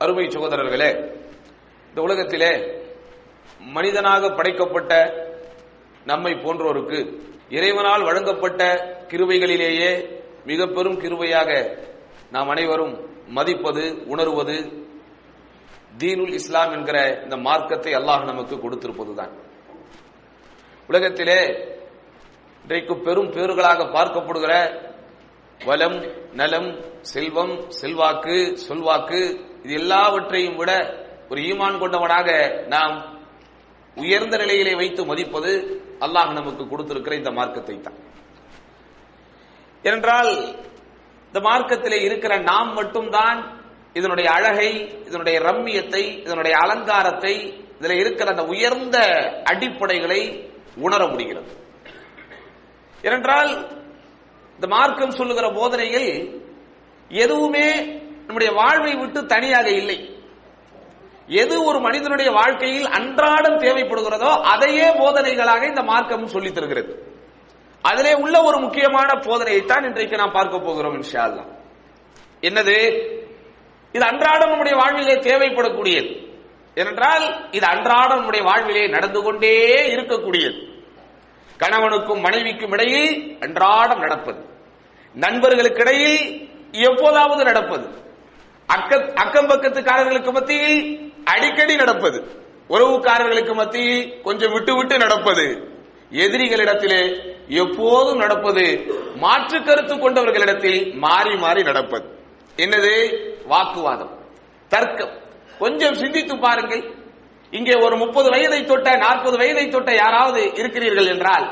அருமை சகோதரர்களே, இந்த உலகத்திலே மனிதனாக படைக்கப்பட்ட நம்மை போன்றோருக்கு இறைவனால் வழங்கப்பட்ட கிருபைகளிலேயே மிக பெரும் கிருபையாக நாம் அனைவரும் மதிப்பது, உணர்வது தீனுல் இஸ்லாம் என்கிற இந்த மார்க்கத்தை அல்லாஹ் நமக்கு கொடுத்திருப்பதுதான். உலகத்திலே இன்றைக்கு பெரும் பேறுகளாக பார்க்கப்படுகிற வளம், நலம், செல்வம், செல்வாக்கு, சொல்வாக்கு, இது எல்லாவற்றையும் விட ஒரு ஈமான் கொண்டவனாக நாம் உயர்ந்த நிலையிலே வைத்து மதிப்பது அல்லாஹ் நமக்கு கொடுத்திருக்கிற இந்த மார்க்கத்தை தான். ஏனென்றால் இந்த மார்க்கத்திலே இருக்கிற நாம் மட்டும்தான் இதனுடைய அழகை, இதனுடைய ரம்மியத்தை, இதனுடைய அலங்காரத்தை, இதில் இருக்கிற அந்த உயர்ந்த அடிப்படைகளை உணர முடிகிறது. ஏனென்றால் இந்த மார்க்கம் சொல்லுகிற போதனைகள் எதுவுமே நம்முடைய வாழ்வை விட்டு தனியாக இல்லை. எது ஒரு மனிதனுடைய வாழ்க்கையில் அன்றாடம் தேவைப்படுகிறதோ அதையே போதனைகளாக இந்த மார்க்கம் சொல்லித் தருகிறது. அதிலே உள்ள ஒரு முக்கியமான போதனையைத்தான் இன்றைக்கு நாம் பார்க்க போகிறோம் இன்ஷா அல்லாஹ். என்னது? இது அன்றாடம் நம்முடைய வாழ்விலே தேவைப்படக்கூடியது. ஏனென்றால் இது அன்றாடம் நம்முடைய வாழ்விலே நடந்து கொண்டே இருக்கக்கூடியது. கணவனுக்கும் மனைவிக்கும் இடையில் அன்றாடம் நடப்பது, நண்பர்களுக்கு இடையில் எப்போதாவது நடப்பது, அக்கம் பக்கத்துக்காரர்களுக்கு மத்தியில் அடிக்கடி நடப்பது, உறவுக்காரர்களுக்கு மத்தியில் கொஞ்சம் விட்டு விட்டு நடப்பது, எதிரிகளிடத்திலே எப்போதும் நடப்பது, மாற்று கருத்து கொண்டவர்களிடத்தில் மாறி மாறி நடப்பது. என்னது? வாக்குவாதம், தர்க்கம். கொஞ்சம் சிந்தித்து பாருங்கள். இங்கே ஒரு 30 வயதை தொட்ட 40 வயதை தொட்ட யாராவது இருக்கிறீர்கள் என்றால்,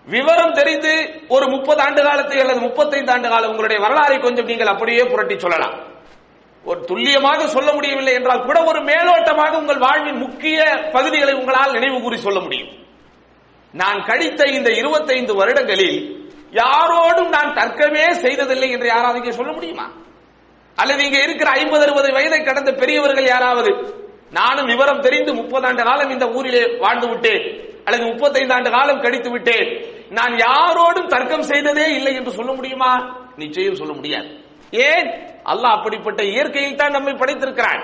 விவரம் தெரிந்து ஒரு 30 ஆண்டு காலத்தை அல்லது 35 ஆண்டு காலம் உங்களுடைய வரலாறை கொஞ்சம் நீங்கள் அப்படியே புரட்டி சொல்லலாம். ஒரு துல்லியமாக சொல்ல முடியவில்லை என்றால் கூட ஒரு மேலோட்டமாக உங்கள் வாழ்வின் முக்கிய பகுதிகளை உங்களால் நினைவு கூறி சொல்ல முடியும். நான் கழித்த இந்த 25 வருடங்களில் யாரோடும் நான் தர்க்கமே செய்ததில்லை என்று யாராவது இங்கே சொல்ல முடியுமா? அல்லது இங்க இருக்கிற 50-60 வயதை கடந்த பெரியவர்கள் யாராவது, நானும் விவரம் தெரிந்து 30 ஆண்டு காலம் இந்த ஊரிலே வாழ்ந்து விட்டேன் அல்லது 35 ஆண்டு காலம் கழித்து விட்டேன், நான் யாரோடும் தர்க்கம் செய்ததே இல்லை என்று சொல்ல முடியுமா? நிச்சயம் சொல்ல முடியாது. ஏன்? அல்லாஹ் அப்படிப்பட்ட இயற்கையில் தான் நம்மை படைத்திருக்கிறான்.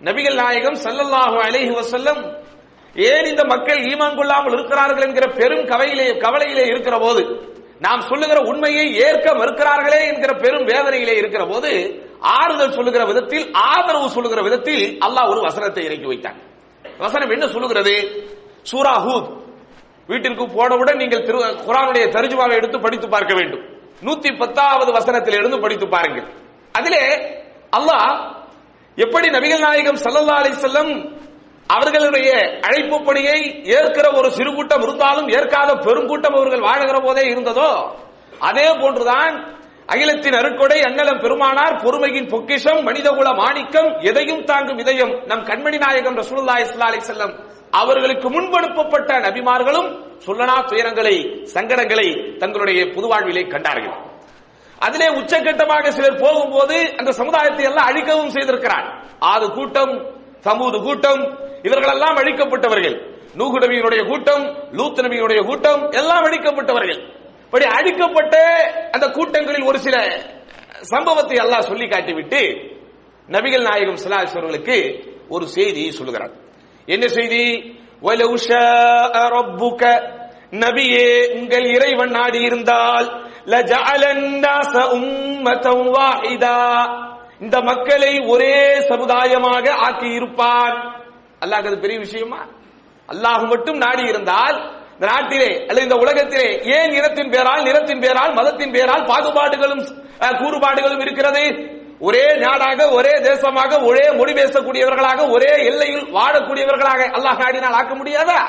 நபிகள் நாயகம் ஸல்லல்லாஹு அலைஹி வஸல்லம் ஏன் இந்த மக்கள் ஈமான் கொள்ளாமல் இருக்கிறார்கள் என்கிற பெரும் கவலையிலே இருக்கிற போது, நாம் சொல்லுகிற உண்மையை ஏற்க மறுக்கிறார்களே என்கிற பெரும் வேதனையிலே இருக்கிற போது, ஆறுதல் சொல்லுகிற விதத்தில், ஆதரவு சொல்லுகிற விதத்தில் அல்லாஹ் ஒரு வசனத்தை இறக்கி வைத்தான். வசனம் என்ன சொல்லுகிறது? சூரா ஹூத். வீட்டிற்கு போனவுடன் நீங்கள் குர்ஆனுடைய தர்ஜுமாவை எடுத்து படித்து பார்க்க வேண்டும். 110வது வசனத்தில் இருந்து படித்து பாருங்கள். அதிலே அல்லாஹ் எப்படி நபிகள் நாயகம் ஸல்லல்லாஹு அலைஹி வஸல்லம் அவர்களுடைய அழைப்பு பணியை ஏற்கிற ஒரு சிறு கூட்டம் இருந்தாலும் ஏற்காத பெருங்கூட்டம் அவர்கள் வாழுகிற போதே இருந்ததோ, அதே போன்றுதான் அகிலத்தின் அருட்கொடை அண்ணலம் பெருமானார், பொறுமையின் பொக்கிஷம், மனிதகுல மாணிக்கம், எதையும் தாங்கும் இதயம் நம் கண்மணி நாயகம் ரசூலுல்லாஹி ஸல்லல்லாஹு அலைஹி வஸல்லம் அவர்களுக்கு முன்பனுப்பப்பட்ட நபிமார்களும் சொல்லனா துயரங்களை, சங்கடங்களை தங்களுடைய பொது வாழ்விலே கண்டார்கள். அதிலே உச்சகட்டமாக சிலர் போகும்போது அந்த சமுதாயத்தை எல்லாம் அழிக்கவும் செய்திருக்கிறார். ஆது கூட்டம், சமூது கூட்டம், இவர்களெல்லாம் அழிக்கப்பட்டவர்கள். நூஹ் நபியினுடைய கூட்டம், லூத் நபியினுடைய கூட்டம் எல்லாம் அழிக்கப்பட்டவர்கள். இப்படி அழிக்கப்பட்ட அந்த கூட்டங்களில் ஒரு சில சம்பவத்தை அல்லாஹ் சொல்லி காட்டிவிட்டு நபிகள் நாயகம் ஸல்லல்லாஹு அலைஹி வஸல்லுக்கு ஒரு செய்தியை சொல்லுகிறார். என்ன செய்தி? வலவ் ஷாஅ ரப்புக, நபியே உங்கள் இறைவன் நாடி இருந்தால், லஜஅலன் நாஸ உம்மதன் வாஹிதா, இந்த மக்களை ஒரே சமுதாயமாக ஆக்கி இருப்பான். அல்லாஹ் அது பெரிய விஷயமா? அல்லாஹ் மட்டும் நாடி இருந்தால் இந்த நாட்டிலே அல்லது இந்த உலகத்திலே ஏன் நிறத்தின் பேரால் மதத்தின் பேரால் பாகுபாடுகளும் கூறுபாடுகளும் இருக்கிறது? ஒரே நாடாக, ஒரே தேசமாக, ஒரே மொழி பேசக்கூடியவர்களாக, ஒரே எல்லையில் வாழக்கூடியவர்களாக அல்லாஹ் நாடினால் ஆக்க முடியாதா?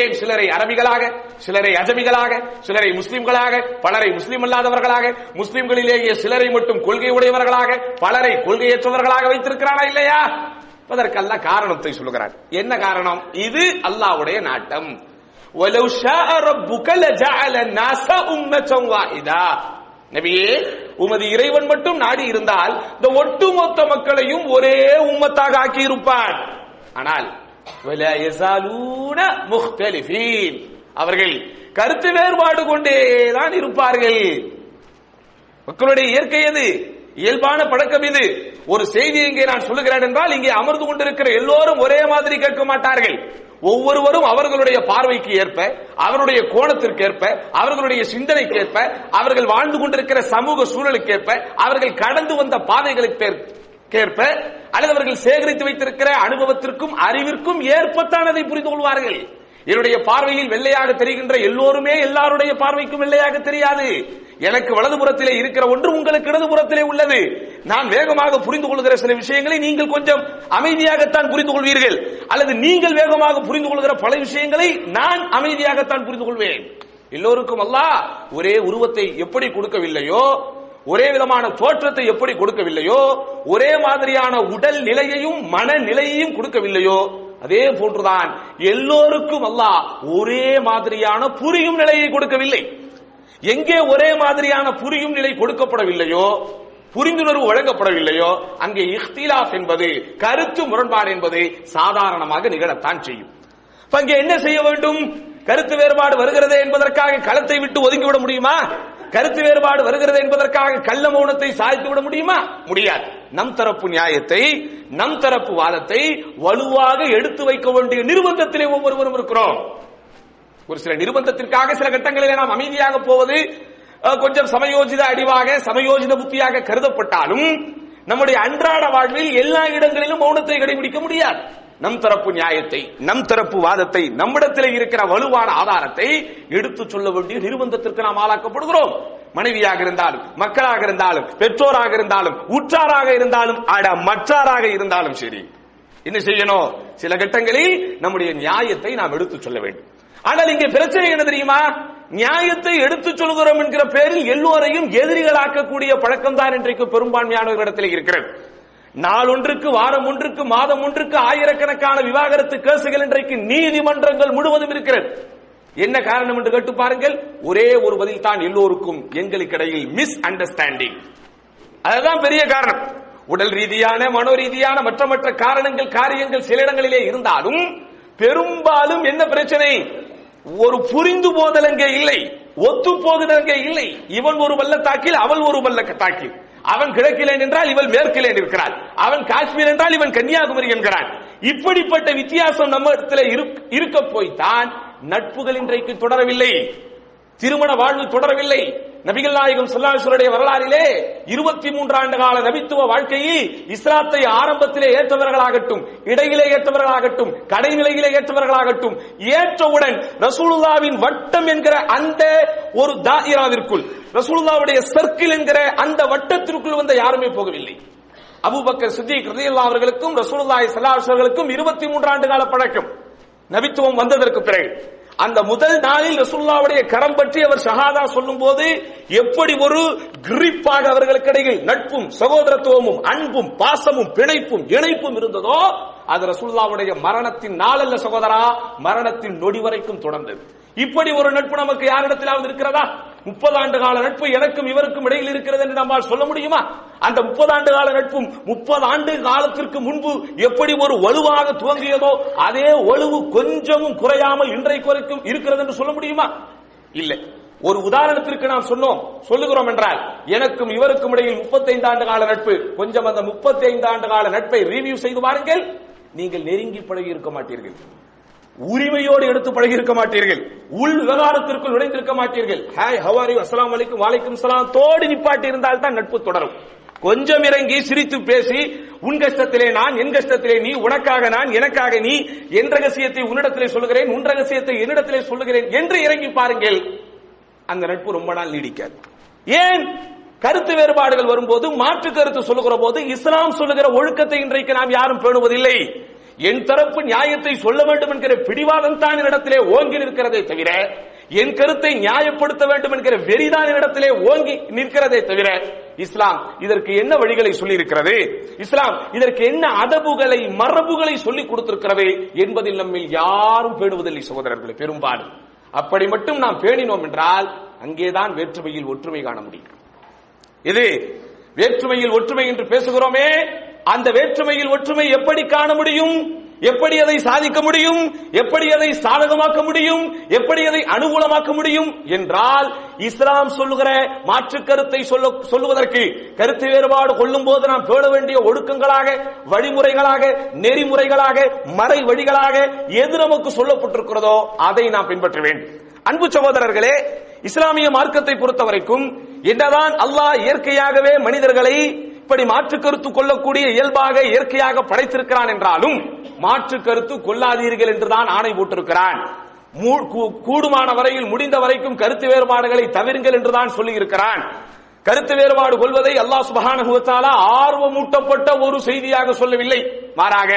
ஏன் சிலரை அரபிகளாக, சிலரை அஜமிகளாக, சிலரை முஸ்லிம்களாக, பலரை முஸ்லிம் அல்லாதவர்களாக, முஸ்லிம்களிலேயே சிலரை மட்டும் கொள்கை உடையவர்களாக, பலரை கொள்கையற்றவர்களாக வைத்திருக்கிறானா இல்லையா? அதற்கு அல்லாஹ் காரணத்தை சொல்லுகிறார். என்ன காரணம்? இது அல்லாஹ்வுடைய நாட்டம். வலவ் ஷாஅ ரப்புக லஜஅல الناس உம்மத வாஹிதா, நபியே உமது இறைவன் மட்டும் நாடி இருந்தால் இந்த ஒட்டுமொத்த மக்களையும் ஒரே உம்மத்தாக ஆக்கி இருப்பான். ஆனால் வலா யஸாலூன முக்தலிஃபீன், அவர்கள் கருத்து வேறுபாடு கொண்டேதான் இருப்பார்கள். மக்களுடைய இயற்கை எது, இயல்பான பழக்கம் இது. ஒரு செய்தி இங்கே நான் சொல்லுகிறேன் என்றால் இங்கே அமர்ந்து கொண்டிருக்கிற எல்லோரும் ஒரே மாதிரி கேட்க மாட்டார்கள். ஒவ்வொருவரும் அவர்களுடைய பார்வைக்கு ஏற்ப, அவருடைய கோணத்திற்கு ஏற்ப, அவர்களுடைய சிந்தனைக்கு ஏற்ப, அவர்கள் வாழ்ந்து கொண்டிருக்கிற சமூக சூழலுக்கேற்ப, அவர்கள் கடந்து வந்த பாதைகளுக்கேற்ப, அல்லது அவர்கள் சேகரித்து வைத்திருக்கிற அனுபவத்திற்கும் அறிவிற்கும் ஏற்பத்தான் அதை புரிந்து கொள்வார்கள். என்னுடைய பார்வையில் வெள்ளையாக தெரிகின்ற எல்லோருமே எல்லாருடைய பார்வைக்கும் வெள்ளையாக தெரியாது. எனக்கு வலதுபுறத்திலே இருக்கிற ஒன்று உங்களுக்கு இடதுபுறத்திலே உள்ளது. நான் வேகமாக புரிந்து கொள்கிற சில விஷயங்களை நீங்கள் கொஞ்சம் அமைதியாகத்தான் புரிந்து கொள்வீர்கள், அல்லது நீங்கள் வேகமாக புரிந்து கொள்கிற பல விஷயங்களை நான் அமைதியாகத்தான் புரிந்து கொள்வேன். எல்லோருக்கும் அல்லாஹ் ஒரே உருவத்தை எப்படி கொடுக்கவில்லையோ, ஒரே விதமான தோற்றத்தை எப்படி கொடுக்கவில்லையோ, ஒரே மாதிரியான உடல் நிலையையும் மனநிலையையும் கொடுக்கவில்லையோ, அதே போன்றுதான் எல்லோருக்கும் அல்லாஹ் ஒரே மாதிரியான புரியும் நிலையை கொடுக்கவில்லை. எங்கே ஒரே மாதிரியான புரியும் நிலை கொடுக்கப்படவில்லையோ, புரிந்துணர்வு வழங்கப்படவில்லையோ, அங்கே இஹ்திலாஃப் என்பது, கருத்து முரண்பாடு என்பது சாதாரணமாக நிகழத்தான் செய்யும். அங்கே என்ன செய்ய வேண்டும்? கருத்து வேறுபாடு வருகிறதே என்பதற்காக களத்தை விட்டு ஒதுங்கிவிட முடியுமா? கருத்து வேறுபாடு வருகிறது என்பதற்காக கள்ள மௌனத்தை சாய்த்து விட முடியுமா? முடியாது. நம் தரப்பு நியாயத்தை, நம் தரப்பு வாதத்தை வலுவாக எடுத்து வைக்க வேண்டிய நிர்பந்தத்திலே ஒவ்வொருவரும் இருக்கிறோம். ஒரு சில நிர்பந்தத்திற்காக சில கட்டங்களிலே நாம் அமைதியாக போவது கொஞ்சம் சமயோஜித அடிவாக, சமயோஜித புத்தியாக கருதப்பட்டாலும் நம்முடைய அன்றாட வாழ்வில் எல்லா இடங்களிலும் மௌனத்தை கடைபிடிக்க முடியாது. நம் தரப்பு நியாயத்தை, நம் தரப்பு வாதத்தை, நம்மிடத்தில் இருக்கிற வலுவான ஆதாரத்தை எடுத்து சொல்ல வேண்டிய நிர்பந்தத்திற்கு நாம் ஆளாக்கப்படுகிறோம். மனைவியாக இருந்தாலும், மக்களாக இருந்தாலும், பெற்றோராக இருந்தாலும், உற்றாராக இருந்தாலும், மற்றாராக இருந்தாலும் சரி, என்ன செய்யணும்? சில கட்டங்களில் நம்முடைய நியாயத்தை நாம் எடுத்து சொல்ல வேண்டும். ஆனால் இங்கே பிரச்சனை என்ன தெரியுமா? நியாயத்தை எடுத்து சொல்கிறோம் என்கிற பேரில் எல்லோரையும் எதிரிகளாக்கக்கூடிய பழக்கம் தான் இன்றைக்கு பெரும்பான்மையானவர்களிடத்தில் இருக்கிறது. நாளொன்றுக்கு, வாரம் ஒன்றுக்கு, மாதம் ஒன்றுக்கு ஆயிரக்கணக்கான விவாகரத்து கேசுகள் இன்றைக்கு நீதிமன்றங்கள் முழுவதும் இருக்கிறது. என்ன காரணம் என்று கேட்டு பாருங்கள். ஒரே ஒரு பதில் தான் எல்லோருக்கும், எங்களுக்கு இடையில் மிஸ் அண்டர்ஸ்டாண்டிங். அதுதான் பெரிய காரணம். உடல் ரீதியான, மனோ ரீதியான மற்ற காரணங்கள், காரியங்கள் சில இடங்களிலே இருந்தாலும் பெரும்பாலும் என்ன பிரச்சனை? ஒரு புரிந்து போதல் அங்கே இல்லை, ஒத்து போகுதல் அங்கே இல்லை. இவன் ஒரு பள்ளத்தாக்கில், அவள் ஒரு பள்ளத்தாக்கில். அவன் கிழக்கிலே என்றால் இவள் மேற்கிலே இருக்கிறாள், அவன் காஷ்மீர் என்றால் இவன் கன்னியாகுமரி என்கிறான். இப்படிப்பட்ட வித்தியாசம் நம்ம இடத்துல இருக்க போய்தான் நட்புகள் இன்றைக்கு தொடரவில்லை, திருமண வாழ்வு தொடரவில்லை. நபிகள் நாயகம் ஸல்லல்லாஹு அலைஹி வஸல்லம் வரலாறிலே 23 ஆண்டு கால நபித்துவ வாழ்க்கையை இஸ்லாத்தை ஆரம்பத்திலே ஏற்றவர்களாகட்டும், இடையிலே ஏற்றவர்களாகட்டும், கடைநிலையிலே ஏற்றவர்களாகட்டும், ஏற்றவுடன் ரசூலுல்லாஹ்வின் வட்டம் என்கிற அந்த ஒரு தாயிராவிற்குள், ரசூலுல்லாஹ்வுடைய சர்க்கிள் என்கிற அந்த வட்டத்திற்குள் வந்த யாருமே போகவில்லை. அபூபக்கர் சித்திக் ரலியல்லாஹு அவர்களுக்கும் ரசூலுல்லாஹி ஸல்லல்லாஹு அலைஹி வஸல்லம் 23 ஆண்டு கால பழக்கம். நபித்துவம் வந்ததற்கு பிறகு அந்த முதல் நாளில் ரசூலுல்லாஹ்வுடைய கரம் பற்றி அவர் ஷஹாதா சொல்லும் போது எப்படி ஒரு கிரிப்பாக அவர்களுக்கு இடையில் நட்பும் சகோதரத்துவமும் அன்பும் பாசமும் பிணைப்பும் இணைப்பும் இருந்ததோ, அது ரசூலுல்லாஹ்வுடைய மரணத்தின் நாளல்ல சகோதரா, மரணத்தின் நொடி வரைக்கும் தொடர்ந்தது. இப்படி ஒரு நட்பு நமக்கு யாரிடத்திலாவது இருக்கிறதா? 30 ஆண்டு கால நட்பு எனக்கும் இவருக்கும் இடையில் இருக்கிறது என்று நம்மால் சொல்ல முடியுமா? அந்த 30 ஆண்டு கால நட்பும் 30 ஆண்டு காலத்திற்கு முன்பு எப்படி ஒரு வலுவாக துவங்கியதோ அதே வலுவு கொஞ்சமும் குறையாமல் இன்றைக்கு வரைக்கும் இருக்கிறது என்று சொல்ல முடியுமா? இல்லை. ஒரு உதாரணத்திற்கு நாம் சொல்லுகிறோம் என்றால், எனக்கும் இவருக்கும் இடையில் 35 ஆண்டு கால நட்பு. கொஞ்சம் அந்த 35 ஆண்டு கால நட்பை ரிவ்யூ செய்து பாருங்கள். நீங்கள் நெருங்கி பழகி இருக்க மாட்டீர்கள், உரிமையோடு எடுத்து பழகி இருக்க மாட்டீர்கள், உள் விவகாரத்திற்குள் நுழைந்திருக்க மாட்டீர்கள். ஹாய், ஹவ் ஆர் யூ, அஸ்ஸலாமு அலைக்கும், வலைக்கும் சலாம் தோடி நிப்பாட்டி இருந்தால் தான் நட்பு தொடரும். கொஞ்சம் இறங்கி சிரித்து பேசி, உன் கஷ்டத்திலே நான், என் கஷ்டத்திலே நீ, உனக்காக நான், எனக்காக நீ, என் ரகசியத்தை உன்னிடத்திலே சொல்லுகிறேன், உன் ரகசியத்தை என்னிடத்திலே சொல்லுகிறேன் என்று இறங்கி பாருங்கள், அந்த நட்பு ரொம்ப நாள் நீடிக்காது. ஏன்? கருத்து வேறுபாடுகள் வரும்போது, மாற்று கருத்து சொல்லுகிற போது இஸ்லாம் சொல்லுகிற ஒழுக்கத்தை இன்றைக்கு நாம் யாரும் பேணுவதில்லை. என் தரப்பு நியாயத்தை சொல்ல வேண்டும் என்கிற பிடிவாதம் தான் என்னிடத்திலே ஓங்கி நிற்கிறதே தவிர, என் கருத்தை நியாயப்படுத்த வேண்டும் என்கிற வெறிதான் என்னிடத்திலே ஓங்கி நிற்கிறதே தவிர, இஸ்லாம் இதற்கு என்ன வழிகளை சொல்லி இருக்கிறது, இஸ்லாம் இதற்கு என்ன அதபுகளை மரபுகளை சொல்லிக் கொடுத்திருக்கிறது என்பதில் நம்மில் யாரும் பேணுவதில்லை சகோதரர்களை. பெரும்பாலும் அப்படி மட்டும் நாம் பேணினோம் என்றால் அங்கேதான் வேற்றுமையில் ஒற்றுமை காண முடியும். இது வேற்றுமையில் ஒற்றுமை என்று பேசுகிறோமே, அந்த வேற்றுமையில் ஒற்றுமை எப்படி காண முடியும்? எப்படி அதை சாதிக்க முடியும், எப்படி அதை சாதகமாக்க முடியும், எப்படி அதை அனுகூலமாக்க முடியும் என்றால் இஸ்லாம் சொல்லுகிற மாற்று கருத்தை சொல்லுவதற்கு கருத்து வேறுபாடு கொள்ளும் போது நாம் பேண வேண்டிய ஒழுக்கங்களாக, வழிமுறைகளாக, நெறிமுறைகளாக, மறை வழிகளாக எது நமக்கு சொல்லப்பட்டிருக்கிறதோ அதை நாம் பின்பற்ற வேண்டும். அன்பு சகோதரர்களே, இஸ்லாமிய மார்க்கத்தை பொறுத்தவரைக்கும் என்னதான் அல்லாஹ் இயற்கையாகவே மனிதர்களை இப்படி மாற்று கருத்து கொள்ளக்கூடிய இயல்பாக இயற்கையாக படைத்திருக்கிறான் என்றாலும் மாற்று கருத்து கொள்ளாதீர்கள் என்றுதான் ஆணை போட்டிருக்கிறான். கூடுமான வரையில் முடிந்த வரைக்கும் கருத்து வேறுபாடுகளை தவிருங்கள் என்றுதான் சொல்லி இருக்கிறான். கருத்து வேறுபாடு கொள்வதை அல்லாஹ் சுப்ஹானஹு வ தஆலா ஆர்வமூட்டப்பட்ட ஒரு செய்தியாக சொல்லவில்லை, மாறாக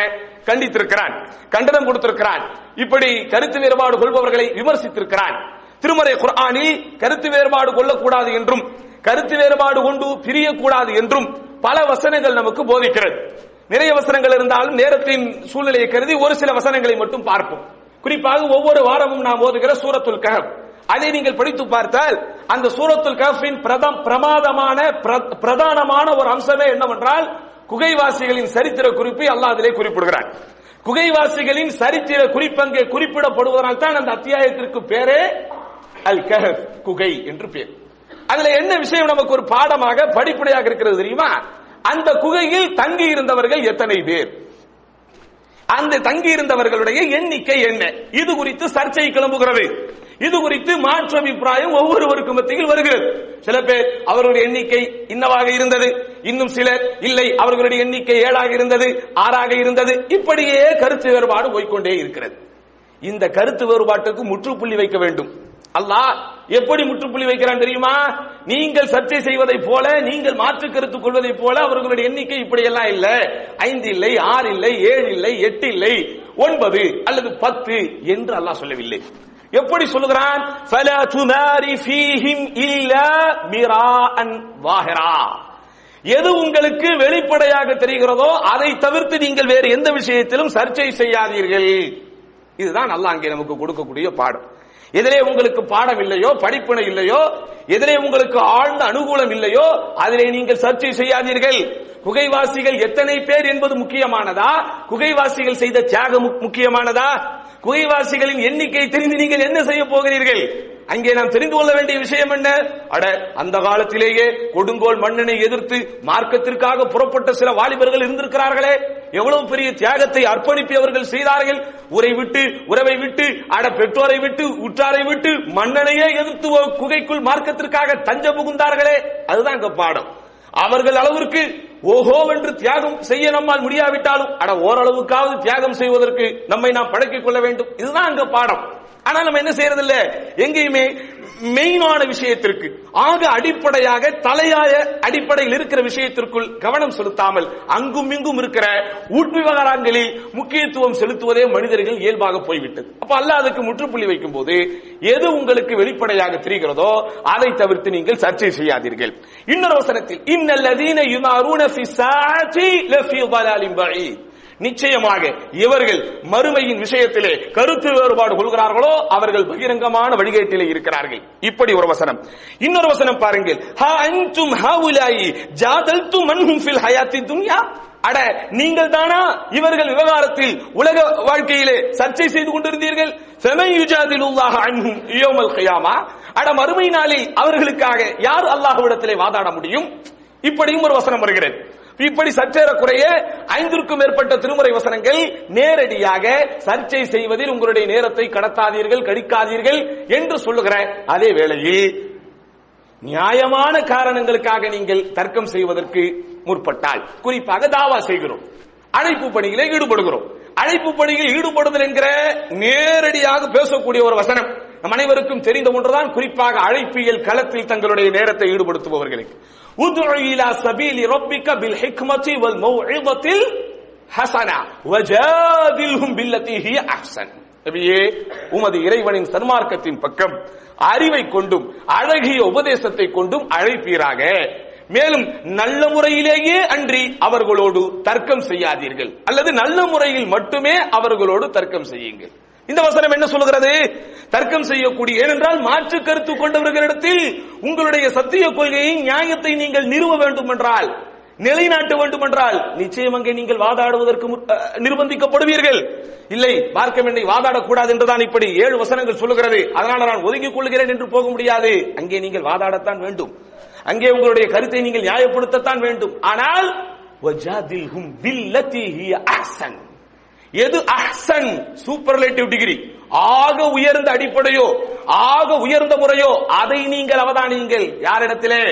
கண்டித்திருக்கிறான், கண்டனம் கொடுத்திருக்கிறான். இப்படி கருத்து வேறுபாடு கொள்பவர்களை விமர்சித்திருக்கிறான். திருமறை குர்ஆனில் கருத்து வேறுபாடு கொள்ளக்கூடாது என்றும் கருத்து வேறுபாடு கொண்டு பிரியக்கூடாது என்றும் பல வசனங்கள் நமக்கு போதிக்கிறது. நிறைய வசனங்கள் இருந்தாலும் நேரத்தின் சூழ்நிலையை கருதி ஒரு சில வசனங்களை மட்டும் பார்ப்போம். குறிப்பாக ஒவ்வொரு வாரமும் நாம் ஓதுகிற சூரத்துல் கஹஃப், அதை நீங்கள் படித்து பார்த்தால் அந்த சூரத்துல் கஹ்ஃபின் பிரதானமான ஒரு அம்சமே என்னவென்றால் குகைவாசிகளின் சரித்திர குறிப்பை அல்லாஹ் அதிலே குறிப்பிடுகிறார். குகைவாசிகளின் சரித்திர குறிப்பங்கே குறிப்பிடப்படுவதனால் தான் அந்த அத்தியாயத்திற்கு பேரே அல் கஹஃப், குகை என்று பேர். அதுல என்ன விஷயம் நமக்கு ஒரு பாடமாக படிப்படியாக இருக்கிறது தெரியுமா? அந்த குகையில் தங்கி இருந்தவர்கள் எத்தனை பேர், அந்த தங்கி இருந்தவர்களுடைய எண்ணிக்கை என்ன, இது குறித்து சர்ச்சை கிளம்புகிறது. இது குறித்து மாற்று அபிப்பிராயம் ஒவ்வொருவருக்கு மத்தியில் வருகிறது. சில பேர் அவர்களுடைய எண்ணிக்கை இன்னவாக இருந்தது, இன்னும் சிலர் இல்லை அவர்களுடைய எண்ணிக்கை 7ஆக இருந்தது, 6ஆக இருந்தது. இப்படியே கருத்து வேறுபாடு போய்கொண்டே இருக்கிறது. இந்த கருத்து வேறுபாட்டுக்கு முற்றுப்புள்ளி வைக்க வேண்டும். அல்லாஹ் எப்படி முற்றுப்புள்ளி வைக்கிறான் தெரியுமா? நீங்கள் சர்ச்சை செய்வதை போல, நீங்கள் மாற்று கருத்து கொள்வதை போல அவர்களுடைய எண்ணிக்கை இப்படி எல்லாம் இல்ல, 5 இல்லை, 6 இல்லை, 7 இல்லை, 8 இல்லை, 9 அல்லது 10 என்று அல்லாஹ் சொல்லவில்லை. எப்படி சொல்லுகிறான்? ஃபலா துமாரி ஃபீஹிம் இல்லா மிராஅன் வாஹிரா. எது உங்களுக்கு வெளிப்படையாக தெரிகிறதோ அதை தவிர்த்து நீங்கள் வேறு எந்த விஷயத்திலும் சர்ச்சை செய்யாதீர்கள். இதுதான் அல்லாஹ் அங்கே நமக்கு கொடுக்கக்கூடிய பாடம். எதிலே உங்களுக்கு பாடம் இல்லையோ, படிப்பினை இல்லையோ, எதிலே உங்களுக்கு ஆழ்ந்த அனுகூலம் இல்லையோ அதிலே நீங்கள் சர்ச்சை செய்யாதீர்கள். குகைவாசிகள் எத்தனை பேர் என்பது முக்கியமானதா, குகைவாசிகள் செய்த தியாகம் முக்கியமானதா, குகைவாசிகளின் எண்ணிக்கை தெரிந்து நீங்கள் என்ன செய்ய போகிறீர்கள்? அங்கே நாம் தெரிந்து கொள்ள வேண்டிய விஷயம் என்ன? அந்த காலத்திலேயே கொடுங்கோல் மன்னனை எதிர்த்து மார்க்கத்திற்காக புறப்பட்ட சில வாலிபர்கள் இருந்திருக்கிறார்களே, எவ்வளவு பெரிய தியாகத்தை அர்ப்பணிப்பு அவர்கள் செய்தார்கள். உறவை விட்டு பெற்றோரை விட்டு உற்றாரை விட்டு மன்னனையே எதிர்த்து குகைக்குள் மார்க்கத்திற்காக தஞ்ச புகுந்தார்களே, அதுதான் அங்க பாடம். அவர்கள் அளவிற்கு ஓஹோ என்று தியாகம் செய்ய நம்மால் முடியாவிட்டாலும் ஓரளவுக்காவது தியாகம் செய்வதற்கு நம்மை நாம் பழக்கிக் கொள்ள வேண்டும். இதுதான் அங்க பாடம். ஆனா நம்ம என்ன செய்யறதில்ல, எங்கேயுமே மெயினான விஷயத்திற்கு, ஆக அடிப்படையாக தலையாய அடிப்படையில் இருக்கிற விஷயத்திற்குள் கவனம் செலுத்தாமல் அங்கும் இங்கும் இருக்கிற உட்விவகாரங்களில் முக்கியத்துவம் செலுத்துவதே மனிதர்கள் இயல்பாக போய்விட்டது. அப்ப அல்லாஹ் அதுக்கு முற்றுப்புள்ளி வைக்கும் போது எது உங்களுக்கு வெளிப்படையாக தெரிகிறதோ அதை தவிர்த்து நீங்கள் சர்ச்சை செய்யாதீர்கள். இன்னொரு வசனத்தில் இன்னல்லதீன யுமாரூன ஃபி ஸாஅதி லஃபீ ضلالٍ பஈத், நிச்சயமாக இவர்கள் மறுமையின் விஷயத்திலே கருத்து வேறுபாடு கொள்கிறார்களோ அவர்கள் பகிரங்கமான வழிகேட்டிலே இருக்கிறார்கள். இப்படி ஒரு வசனம். இன்னொரு வசனம் பாருங்கள், ஹா அன்தும் ஹவுலாயி ஜாதல்தும் அன்ஹும் ஃபில் ஹயாத்தி துன்யா, நீங்கள் தானா இவர்கள் விவகாரத்தில் உலக வாழ்க்கையிலே சர்ச்சை செய்து கொண்டிருந்தீர்கள். ஃபமன் யுஜாதிலுல்லாஹ அன்ஹும் யௌமல் கியாமா, மறுமை நாளில் அவர்களுக்காக யார் அல்லாஹ்விடத்திலே வாதாட முடியும்? இப்படியும் ஒரு வசனம் வருகிறது. இப்படி சற்றேறக்குறைய 5க்கும் மேற்பட்ட திருமுறை வசனங்கள் நேரடியாக சர்ச்சை செய்வதில் உங்களுடைய நேரத்தை கடத்தாதீர்கள், கடிக்காதீர்கள் என்று சொல்லுகிற அதே வேளையில் நியாயமான காரணங்களுக்காக நீங்கள் தர்க்கம் செய்வதற்கு முற்பட்டால், குறிப்பாக தாவா செய்கிறோம், அழைப்பு பணிகளை ஈடுபடுகிறோம், அழைப்பு பணியில் ஈடுபடுதல் என்கிற நேரடியாக பேசக்கூடிய ஒரு வசனம் நம் அனைவருக்கும் தெரிந்த ஒன்றுதான். குறிப்பாக அழைப்பியல் களத்தில் தங்களுடைய நேரத்தை ஈடுபடுத்துபவர்களுக்கு உதுஉ இலா சபீலி ரப்பிக பில் ஹிக்மதி வல் மௌஇதத்தில் ஹஸனா வஜாதில்ஹும் பில்லதி ஹிய அஹ்ஸன். நபியே, உமது இறைவனின் சன்மார்க்கத்தின் பக்கம் அறிவை கொண்டும் அழகிய உபதேசத்தை கொண்டும் அழைப்பீராக, மேலும் நல்ல முறையிலேயே அன்றி அவர்களோடு தர்க்கம் செய்யாதீர்கள், அல்லது நல்ல முறையில் மட்டுமே அவர்களோடு தர்க்கம் செய்யுங்கள். இந்த வசனம் என்ன சொல்கிறது? தர்க்கம் செய்யக்கூடிய, ஏனென்றால் மாற்று கருத்து கொண்டவர்களிடத்தில் உங்களுடைய சத்திய கொள்கையை, நியாயத்தை நீங்கள் நிறுவ வேண்டும் என்றால் நிலைநாட்ட வேண்டும் என்றால் நிச்சயம் அங்கே நீங்கள் வாதாடுவதற்கு நிர்பந்திக்கப்படுவீர்கள். இல்லை, மார்க்கம் என்னை வாதாடக்கூடாது என்றுதான் இப்படி 7 வசனங்கள் சொல்லுகிறது, அதனால நான் ஒதுங்கிக் கொள்கிறேன் என்று போக முடியாது. அங்கே நீங்கள் வாதாடத்தான் வேண்டும், அங்கே உங்களுடைய கருத்தை நீங்கள் நியாயப்படுத்தத்தான் வேண்டும். ஆனால் வஜாதில்ஹும் பில்லதி ஹிய அஹ்சன், எது அஹ்சன் சூப்பர்லேட்டிவ் டிகிரி, ஆக உயர்ந்த அடிப்படையோ ஆக உயர்ந்த முறையோ அதை நீங்கள் அவதானியுங்கள். யாரிடத்திலே?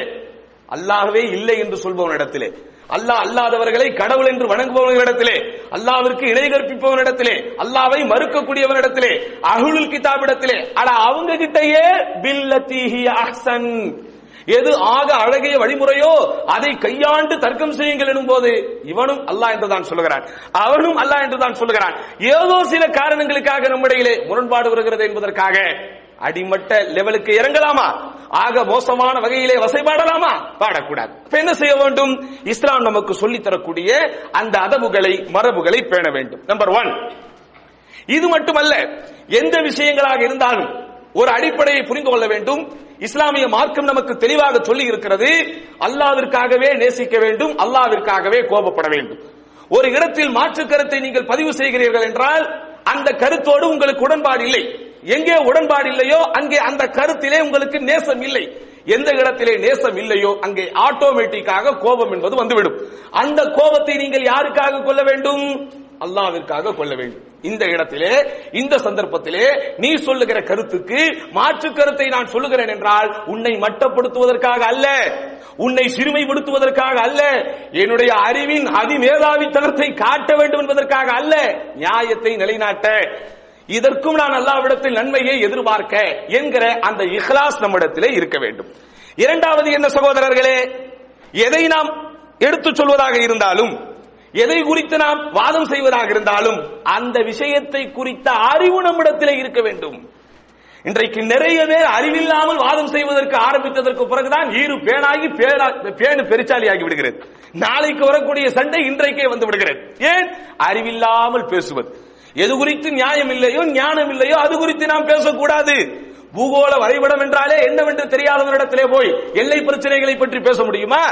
அல்லாஹ்வே இல்லை என்று சொல்பவனிடத்திலே, அல்லாஹ் அல்லாதவர்களை கடவுள் என்று வணங்குபவர்களிடத்திலே, அல்லாஹ்விற்கு இணை கற்பிப்பவனிடத்திலே, அல்லாஹ்வை மறுக்கக்கூடியவனிடத்திலே, அஹ்லுல் கிதாபிடத்திலே. அட அவங்க கிட்டயே பில்லதி ஹிய அஹ்சன், எது ஆக அழகிய வழிமுறையோ அதை கையாண்டு தர்க்கம் செய்யுங்கள் எனும் போது இவனும் அல்லாஹ் என்றுதான் சொல்லுகிறான், அவனும் அல்லாஹ் என்றுதான் சொல்லுகிறான். ஏதோ சில காரணங்களுக்காக நம்மிடையிலே முரண்பாடு வருகிறது என்பதற்காக அடிமட்ட லெவலுக்கு இறங்கலாமா? ஆக மோசமான வகையிலே வசைபாடலாமா? பாடக்கூடாது. என்ன செய்ய வேண்டும்? இஸ்லாம் நமக்கு சொல்லித் தரக்கூடிய அந்த அதபுகளை மரபுகளை பேண வேண்டும். நம்பர் 1, இது மட்டுமல்ல, எந்த விஷயங்களாக இருந்தாலும் ஒரு அடிப்படையை புரிந்து கொள்ள வேண்டும். இஸ்லாமிய மார்க்கம் நமக்கு தெளிவாக சொல்லி இருக்கிறது, அல்லாஹ்விற்காகவே நேசிக்க வேண்டும், அல்லாஹ்விற்காகவே கோபப்பட வேண்டும். ஒரு இடத்தில் மாற்று கருத்தை நீங்கள் பதிவு செய்கிறீர்கள் என்றால் அந்த கருத்தோடு உங்களுக்கு உடன்பாடு இல்லை. எங்கே உடன்பாடு இல்லையோ அங்கே அந்த கருத்திலே உங்களுக்கு நேசம் இல்லை. எந்த இடத்திலே நேசம் இல்லையோ அங்கே ஆட்டோமேட்டிக்காக கோபம் என்பது வந்துவிடும். அந்த கோபத்தை நீங்கள் யாருக்காக கொள்ள வேண்டும்? அல்லாஹ்விற்காக கொள்ள வேண்டும். இந்த இடத்திலே, இந்த சந்தர்ப்பத்திலே நீ சொல்லுகிற கருத்துக்கு மாற்று கருத்தை நான் சொல்லுகிறேன் என்றால் உன்னை மட்டப்படுத்துவதற்காக அல்ல, உன்னை சிறுமைப்படுத்துவதற்காக அல்ல, என்னுடைய அறிவின் அதிமேதாவித்தனத்தை காட்ட வேண்டும் என்பதற்காக அல்ல, நியாயத்தை நிலைநாட்ட, இதற்கும் நான் அல்லாஹ்விடத்தில் நன்மையை எதிர்பார்க்க என்கிற அந்த இஹ்லாஸ் நம்மிடத்திலே இருக்க வேண்டும். இரண்டாவது என்ன சகோதரர்களே, எதை நாம் எடுத்துச் சொல்வதாக இருந்தாலும், எதை குறித்து நாம் வாதம் செய்வதாக இருந்தாலும் அந்த விஷயத்தை குறித்த அறிவு நம்மிடத்திலே இருக்க வேண்டும். இன்றைக்கு நிறைய பேர் அறிவில்லாமல் வாதம் செய்வதற்கு ஆரம்பித்ததற்கு பிறகுதான் ஈரு பேனாகி பேணு பெருச்சாலியாகி விடுகிறது. நாளைக்கு வரக்கூடிய சண்டை இன்றைக்கே வந்து விடுகிறது. ஏன்? அறிவில்லாமல் பேசுவது. எது குறித்து நியாயம் இல்லையோ ஞானம் இல்லையோ அது குறித்து நாம் பேசக்கூடாது. பூகோள வரைபடம் என்றாலே என்னவென்று தெரியாதவரிடத்திலே போய் எல்லை பிரச்சனைகளை பற்றி பேச முடியுமா?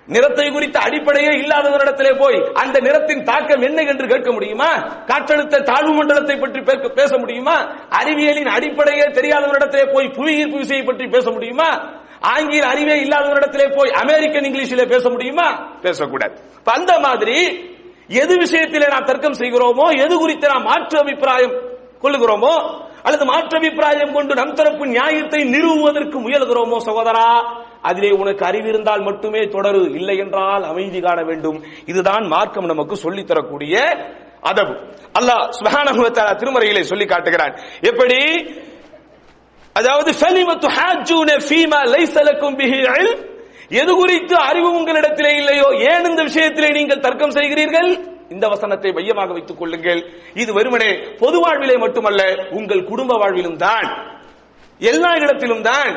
நிறத்தை குறித்த அடிப்படையே இல்லாதவரிடத்திலே போய் அந்த நிறத்தின் தாக்கம் என்ன என்று கேட்க முடியுமா? காற்றழுத்த தாழ்வு மண்டலத்தை பற்றி பேச முடியுமா? அறிவியலின் அடிப்படையே தெரியாதவரிடத்திலே போய் புவியீர்ப்பு விசையை பற்றி பேச முடியுமா? ஆங்கில அறிவே இல்லாதவரிடத்திலே போய் அமெரிக்கன் இங்கிலீஷிலே பேச முடியுமா? பேசக்கூடாது. அந்த மாதிரி எது விஷயத்திலே நாம் தர்க்கம் செய்கிறோமோ, எது குறித்து நாம் மாற்று அபிப்பிராயம் கொள்ளுகிறோமோ அல்லது மாற்று அபிப்பிராயம் கொண்டு நம் தரப்பு நியாயத்தை நிறுவுவதற்கு முயல்கிறோமோ சகோதரா, அதிலே உனக்கு அறிவு இருந்தால் மட்டுமே தொடரு, இல்லை என்றால் அமைதி காண வேண்டும். இதுதான் மார்க்கம் நமக்கு சொல்லித் தரக்கூடிய அதபு. அல்லாஹ் சுப்ஹானஹு வ தஆலா திருமறையிலே சொல்லி காட்டுகிறான். எப்படி? அதாவது ஃபலிமத்து ஹாஜூன ஃபீமா லைஸ லக்கும் பிஹி இல்ம், எது குறித்து அறிவு உங்களிடத்திலே இல்லையோ ஏன் இந்த விஷயத்திலே நீங்கள் தர்க்கம் செய்கிறீர்கள்? இந்த வசனத்தை மையமாக வைத்துக் கொள்ளுங்கள். இது வெறுமனே பொது வாழ்விலே மட்டுமல்ல, உங்கள் குடும்ப வாழ்விலும் தான், எல்லா இடத்திலும் தான்.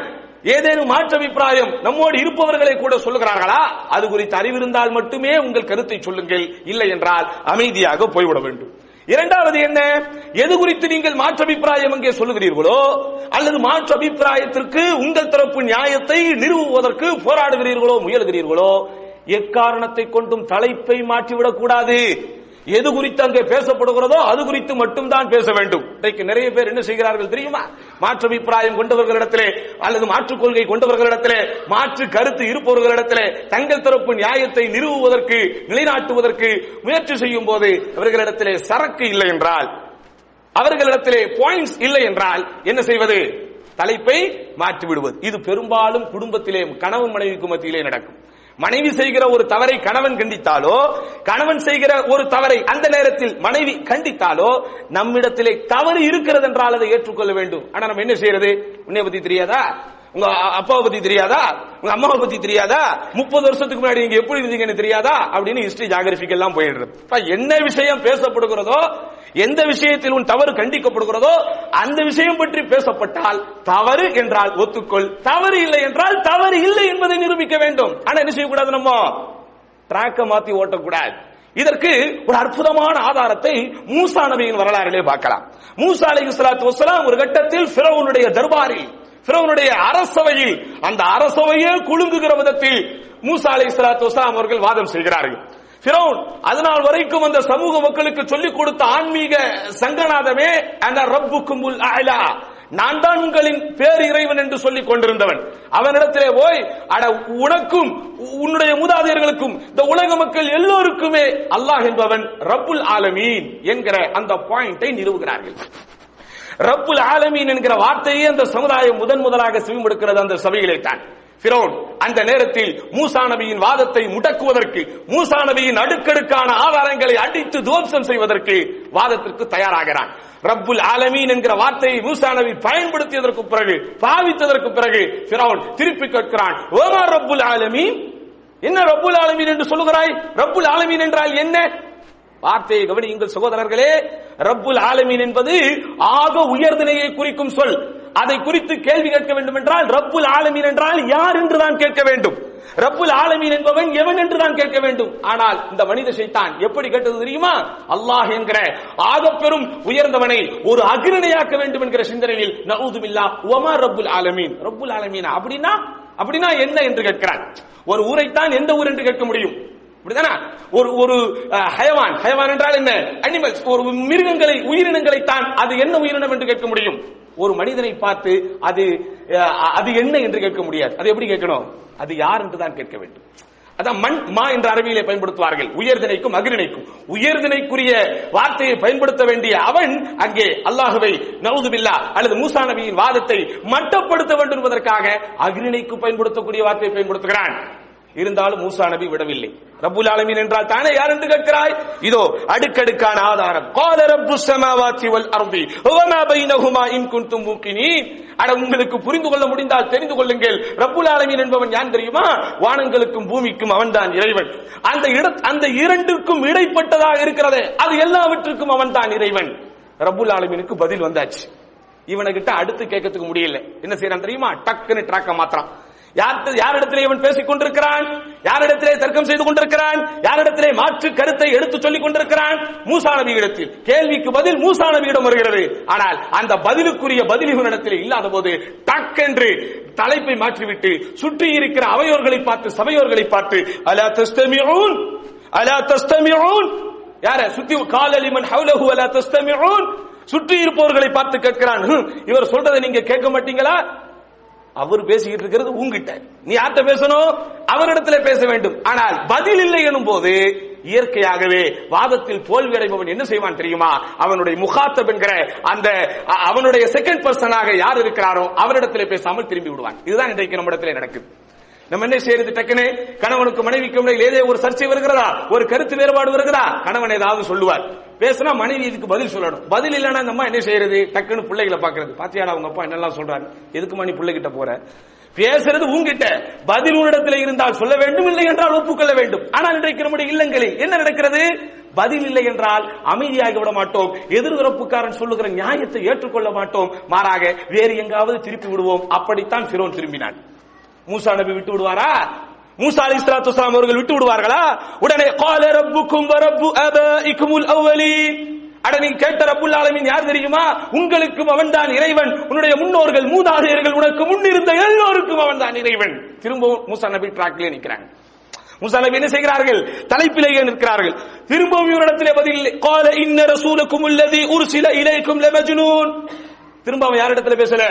ஏதேனும் மாற்று அபிப்பிராயம் நம்மோடு இருப்பவர்களை கூட சொல்லுகிறார்களா? அது குறித்து அறிவிருந்தால் மட்டுமே உங்கள் கருத்தை சொல்லுங்கள், இல்லை என்றால் அமைதியாக போய்விட வேண்டும். இரண்டாவது என்ன? எது குறித்து நீங்கள் மாற்று அபிப்பிராயம் அங்கே சொல்லுகிறீர்களோ அல்லது மாற்று அபிப்பிராயத்திற்கு உங்கள் தரப்பு நியாயத்தை நிறுவுவதற்கு போராடுகிறீர்களோ முயல்கிறீர்களோ, எக்காரணத்தை கொண்டும் தலைப்பை மாற்றிவிடக் கூடாது. எது குறித்து அங்கே பேசப்படுகிறதோ அது குறித்து மட்டும்தான் பேச வேண்டும். இன்றைக்கு நிறைய பேர் என்ன செய்கிறார்கள் தெரியுமா? மாற்று அபிப்பிராயம் கொண்டவர்களிடத்திலே அல்லது மாற்று கொள்கை கொண்டவர்களிடத்திலே, மாற்று கருத்து இருப்பவர்களிடத்திலே தங்கள் தரப்பு நியாயத்தை நிறுவுவதற்கு நிலைநாட்டுவதற்கு முயற்சி செய்யும் போது அவர்களிடத்திலே சரக்கு இல்லை என்றால், அவர்களிடத்திலே பாயிண்ட்ஸ் இல்லை என்றால் என்ன செய்வது? தலைப்பை மாற்றி விடுவது. இது பெரும்பாலும் குடும்பத்திலே கணவன் மனைவிக்கு மத்தியிலே நடக்கும். மனைவி செய்கிற ஒரு தவறை கணவன் கண்டித்தாலோ, கணவன் செய்கிற ஒரு தவறை அந்த நேரத்தில் மனைவி கண்டித்தாலோ, நம்மிடத்திலே தவறு இருக்கிறது என்றால் அதை ஏற்றுக்கொள்ள வேண்டும். ஆனா நம்ம என்ன செய்யறது? உன்னை பத்தி தெரியாதா? உங்க அப்பாவை பத்தி தெரியாதா? உங்க அம்மாவை பத்தி தெரியாதா? 30 வருஷத்துக்கு முன்னாடி நீங்க எப்படி இருந்தீங்கன்னு தெரியாதா? அப்படின்னு ஹிஸ்டரி ஜியோகிராபிக் எல்லாம் போயிடுறது. என்ன விஷயம் பேசப்படுகிறதோ, எந்த விஷயத்தில் உன் தவறு கண்டிக்கப்படுகிறதோ அந்த விஷயம் பற்றி பேசப்பட்டால் தவறு என்றால் ஒத்துக்கொள், தவறு இல்லை என்றால் தவறு இல்லை என்பதை நிரூபிக்க வேண்டும். ஆனா என்ன செய்யக்கூடாது? நம்ம ட்ராக்க மாத்தி ஓட்டக்கூடாது. இதற்கு ஒரு அற்புதமான ஆதாரத்தை மூசா நபியின் வரலாறிலே பார்க்கலாம். மூசா அலைஹிஸ்ஸலாத்து வஸ்ஸலாம் ஒரு கட்டத்தில் ஃபிரௌனுடைய தர்பாரில், ஃபிரௌனுடைய அரசவையில் அந்த அரசவையே குலுங்குகிற விதத்தில் மூசா அலைஹிஸ்ஸலாத்து வஸலாம் அவர்கள் வாதம் செய்கிறார்கள். ஃபிரௌன் அதனால் வரைக்கும் அந்த சமூக மக்களுக்கு சொல்லிக் கொடுத்த ஆன்மீக சங்கநாதமே அன ரப்புக்குமுல் அலா, நான் தான் உங்களின் பேர் இறைவன் என்று சொல்லிக் கொண்டிருந்தவன். அவனிடத்திலே போய் அட உனக்கும் உன்னுடைய மூதாதையர்களுக்கும் இந்த உலக மக்கள் எல்லோருக்குமே அல்லாஹ் என்பவன் ரப்புல் ஆலமீன் என்கிற அந்த பாயிண்டை நிறுவுகிறார்கள். ரப்புல் ஆலமீன் என்கிற வார்த்தையே அந்த சமுதாயம் முதலாக செவிமடுக்கிறது அந்த சபையிலே தான். ஃபிரௌன் அந்த நேரத்தில் மூசா நபியின் வாதத்தை முடக்குவதற்கு, மூசா நபியின் அடுக்கடுக்கான ஆதாரங்களை அடித்து துவம்சம் செய்வதற்கு வாதத்திற்கு தயாராகிறான். ரப்புல் ஆலமீன் என்கிற வார்த்தையை மூசா நபி பயன்படுத்தியதற்கு பிறகு, பாவித்ததற்கு பிறகு ஃபிரௌன் திருப்பி கேட்கிறான், ஓமா ரப்புல் ஆலமீன், என்ன ரப்புல் ஆலமீன் என்று சொல்லுகிறாய்? ரப்புல் ஆலமீன் என்றால் என்ன? வார்த்தையை கவனியுங்கள் சகோதரர்களே. ரப்புல் ஆலமீன் என்பது ஆக உயர்தினையை குறிக்கும் சொல். அதை குறித்து கேள்வி கேட்க வேண்டும் என்றால் ரப்புல் ஆலமீன் என்றால் யார் என்று தான் கேட்க வேண்டும். ரப்புல் ஆலமீன் என்பவன் எவன் என்று தான் கேட்க வேண்டும். ஆனால் இந்த மனித ஷைத்தான் எப்படி கேட்டது தெரியுமா? அல்லாஹ் என்கிற ஆக பெரும் உயர்ந்தவனை ஒரு அகிரணையாக்க வேண்டும் என்கிற சிந்தனையில் நஊது பில்லாஹ் வமா ரப்புல் ஆலமீன், ரப்புல் ஆலமீன் அப்படினா என்ன என்று கேட்கிறான். ஒரு ஊரைத்தான் எந்த ஊர் என்று கேட்க முடியும், ஒரு ஹயவான் என்றால் என்ன? அனிமல்ஸ், ஒரு மிருகங்களை, உயிரினங்களை தான் அது என்ன உயிரினம் என்று கேட்க முடியும். ஒரு மனிதனை பார்த்து அது என்ன என்று கேட்க முடியாது. அது எப்படி கேட்கணும்? அது யார் என்று தான் கேட்க வேண்டும். அதான் மண் மா என்ற அரபியிலே பயன்படுத்துவார்கள் உயர்தினைக்கும் அகிரிணைக்கும். உயர்தினைக்குரிய வார்த்தையை பயன்படுத்த வேண்டிய அவன் அங்கே அல்லாஹுவை நஊது பில்லாஹ் அல்லது மூசா நபியின் வாதத்தை மட்டப்படுத்த வேண்டும் என்பதற்காக அகிரிணைக்கு பயன்படுத்தக்கூடிய வார்த்தையை பயன்படுத்துகிறான். இருந்தாலும் மூசா நபி விடவில்லை. ரப்புல் ஆலமீன் என்றால் தானே யார் என்று கேட்கிறாய்? இதோ அடுக்கடுக்கான ஆதாரம். கால ரப்புஸ் ஸமாவாதி வல் அர்தி வமா பைனஹுமா இன் குன்தும் மூகினீன். அட உங்களுக்கு புரிந்து கொள்ள முடிந்தால் தெரிந்து கொள்ளுங்கள், ரப்புல் ஆலமீன் என்பவன் யார் தெரியுமா? வானங்களுக்கும் பூமிக்கும் அவன்தான் இறைவன். அந்த இரண்டுக்கும் இடைப்பட்டதாக இருக்கிறதே அது எல்லாவற்றுக்கும் அவன்தான் இறைவன். ரப்புல் ஆலமீனுக்கு பதில் வந்தாச்சு. இவனுக்கிட்ட அடுத்து கேட்கறதுக்கு முடியல. என்ன செய்யறான் தெரியுமா? டக்குன்னு ட்ராக்க மாத்திரான். யாரிடத்திலே இவன் பேசிக் கொண்டிருக்கிறான், யாரிடத்திலே தர்க்கம் செய்து கொண்டிருக்கிறான், யாரிடத்திலே மாற்று கருத்தை எடுத்து சொல்லிக் கொண்டிருக்கிறான்? மூசா நபி இடத்தில். கேள்விக்கு பதில் மூசா நபியிடம் வருகிறது. ஆனால் அந்த பதிலுக்குரிய பதில் இவனிடத்தில் இல்லாத போது டக்கென்று தலைப்பை மாற்றிவிட்டு சுற்றி இருக்கிற அவையோர்களை பார்த்து, சபையோர்களை பார்த்து, அலா தஸ்தமிஊன் அலா தஸ்தமிஊன், யார சுத்தி கால லிமன் ஹவ்லஹு அலா தஸ்தமிஊன், சுற்றி இருப்பவர்களை பார்த்து கேட்கிறான், இவர் சொல்றதை நீங்க கேட்க மாட்டீங்களா? அவர் பேசிக்கிட்டு இருக்கிறது உங்கிட்ட, நீ யார்கிட்ட பேசணும்? அவரிடத்துல பேச வேண்டும். ஆனால் பதில் இல்லை எனும் போது இயற்கையாகவே வாதத்தில் தோல்வி அடைபவன் என்ன செய்வான் தெரியுமா? அவனுடைய முகாத்தப் என்கிற அந்த அவனுடைய செகண்ட் பர்சனாக யார் இருக்கிறாரோ அவரிடத்திலே பேசாமல் திரும்பி விடுவான். இதுதான் இன்றைக்கு நம்ம இடத்துல நடக்குது. நம்ம என்ன செய்யறது? டக்குன்னு கணவனுக்கு மனைவிக்கு இடையில் ஏதோ ஒரு சர்ச்சை வருகிறதா, ஒரு கருத்து வேறுபாடு வருகிறதா, கணவன் ஏதாவது சொல்லுவார், பேசினா மனைவி இதுக்கு பதில் சொல்லணும். பதில் இல்லைன்னா நம்ம என்ன செய்யறது? டக்குன்னு பிள்ளைகளை பாக்குறது, பாத்தியாடா அவங்க அப்பா என்னெல்லாம் சொல்றாரு, எதுக்குமா நீ பிள்ளைகிட்ட போற? பேசுறது உங்கிட்ட, பதில் உன்னிடத்தில் இருந்தால் சொல்ல வேண்டும், இல்லை என்றால் ஒப்புக்கொள்ள வேண்டும். ஆனால் இன்றைக்கு நம்முடைய இல்லங்களில் என்ன நடக்கிறது? பதில் இல்லை என்றால் அமைதியாகி விட மாட்டோம், எதிர்தரப்புக்காரன் சொல்லுகிற நியாயத்தை ஏற்றுக்கொள்ள மாட்டோம், மாறாக வேறு எங்காவது திருப்பி விடுவோம். அப்படித்தான் ஃபிரௌன் திரும்பினான். மூசா நபி விட்டு விடுவாரா? மூசா அலைஹிஸ்ஸலாத்து வஸலாம் அவர்கள் விட்டு விடுவார்களா? உடனே கால ரப்புக்கும் வ ரப்பு ஆபாஇக்குமுல் அவ்வலீன், அட நீ கேட்ட ரப்புல் ஆலமீன் யார் தெரியுமா? உங்களுக்கும் அவன்தான் இறைவன், உன்னுடைய முன்னோர்கள் மூதாதையர்கள் உனக்கு முன்னிருந்த எல்லோருக்கும் அவன்தான் இறைவன். திரும்பவும் மூசா நபி ட்ராக்ல நிற்கிறாங்க. மூசா நபி என்ன செய்கிறார்கள்? தலைப்பிலேயே நிற்கிறார்கள். திரும்பவும் இவரிடத்திலே பதில் இல்லை. கால இன்ன ரசூலக்கும் அல்லதி உர்சில இலைக்கும் லமஜ்னூன். திரும்ப அவன் யாரிடத்தில் பேசல?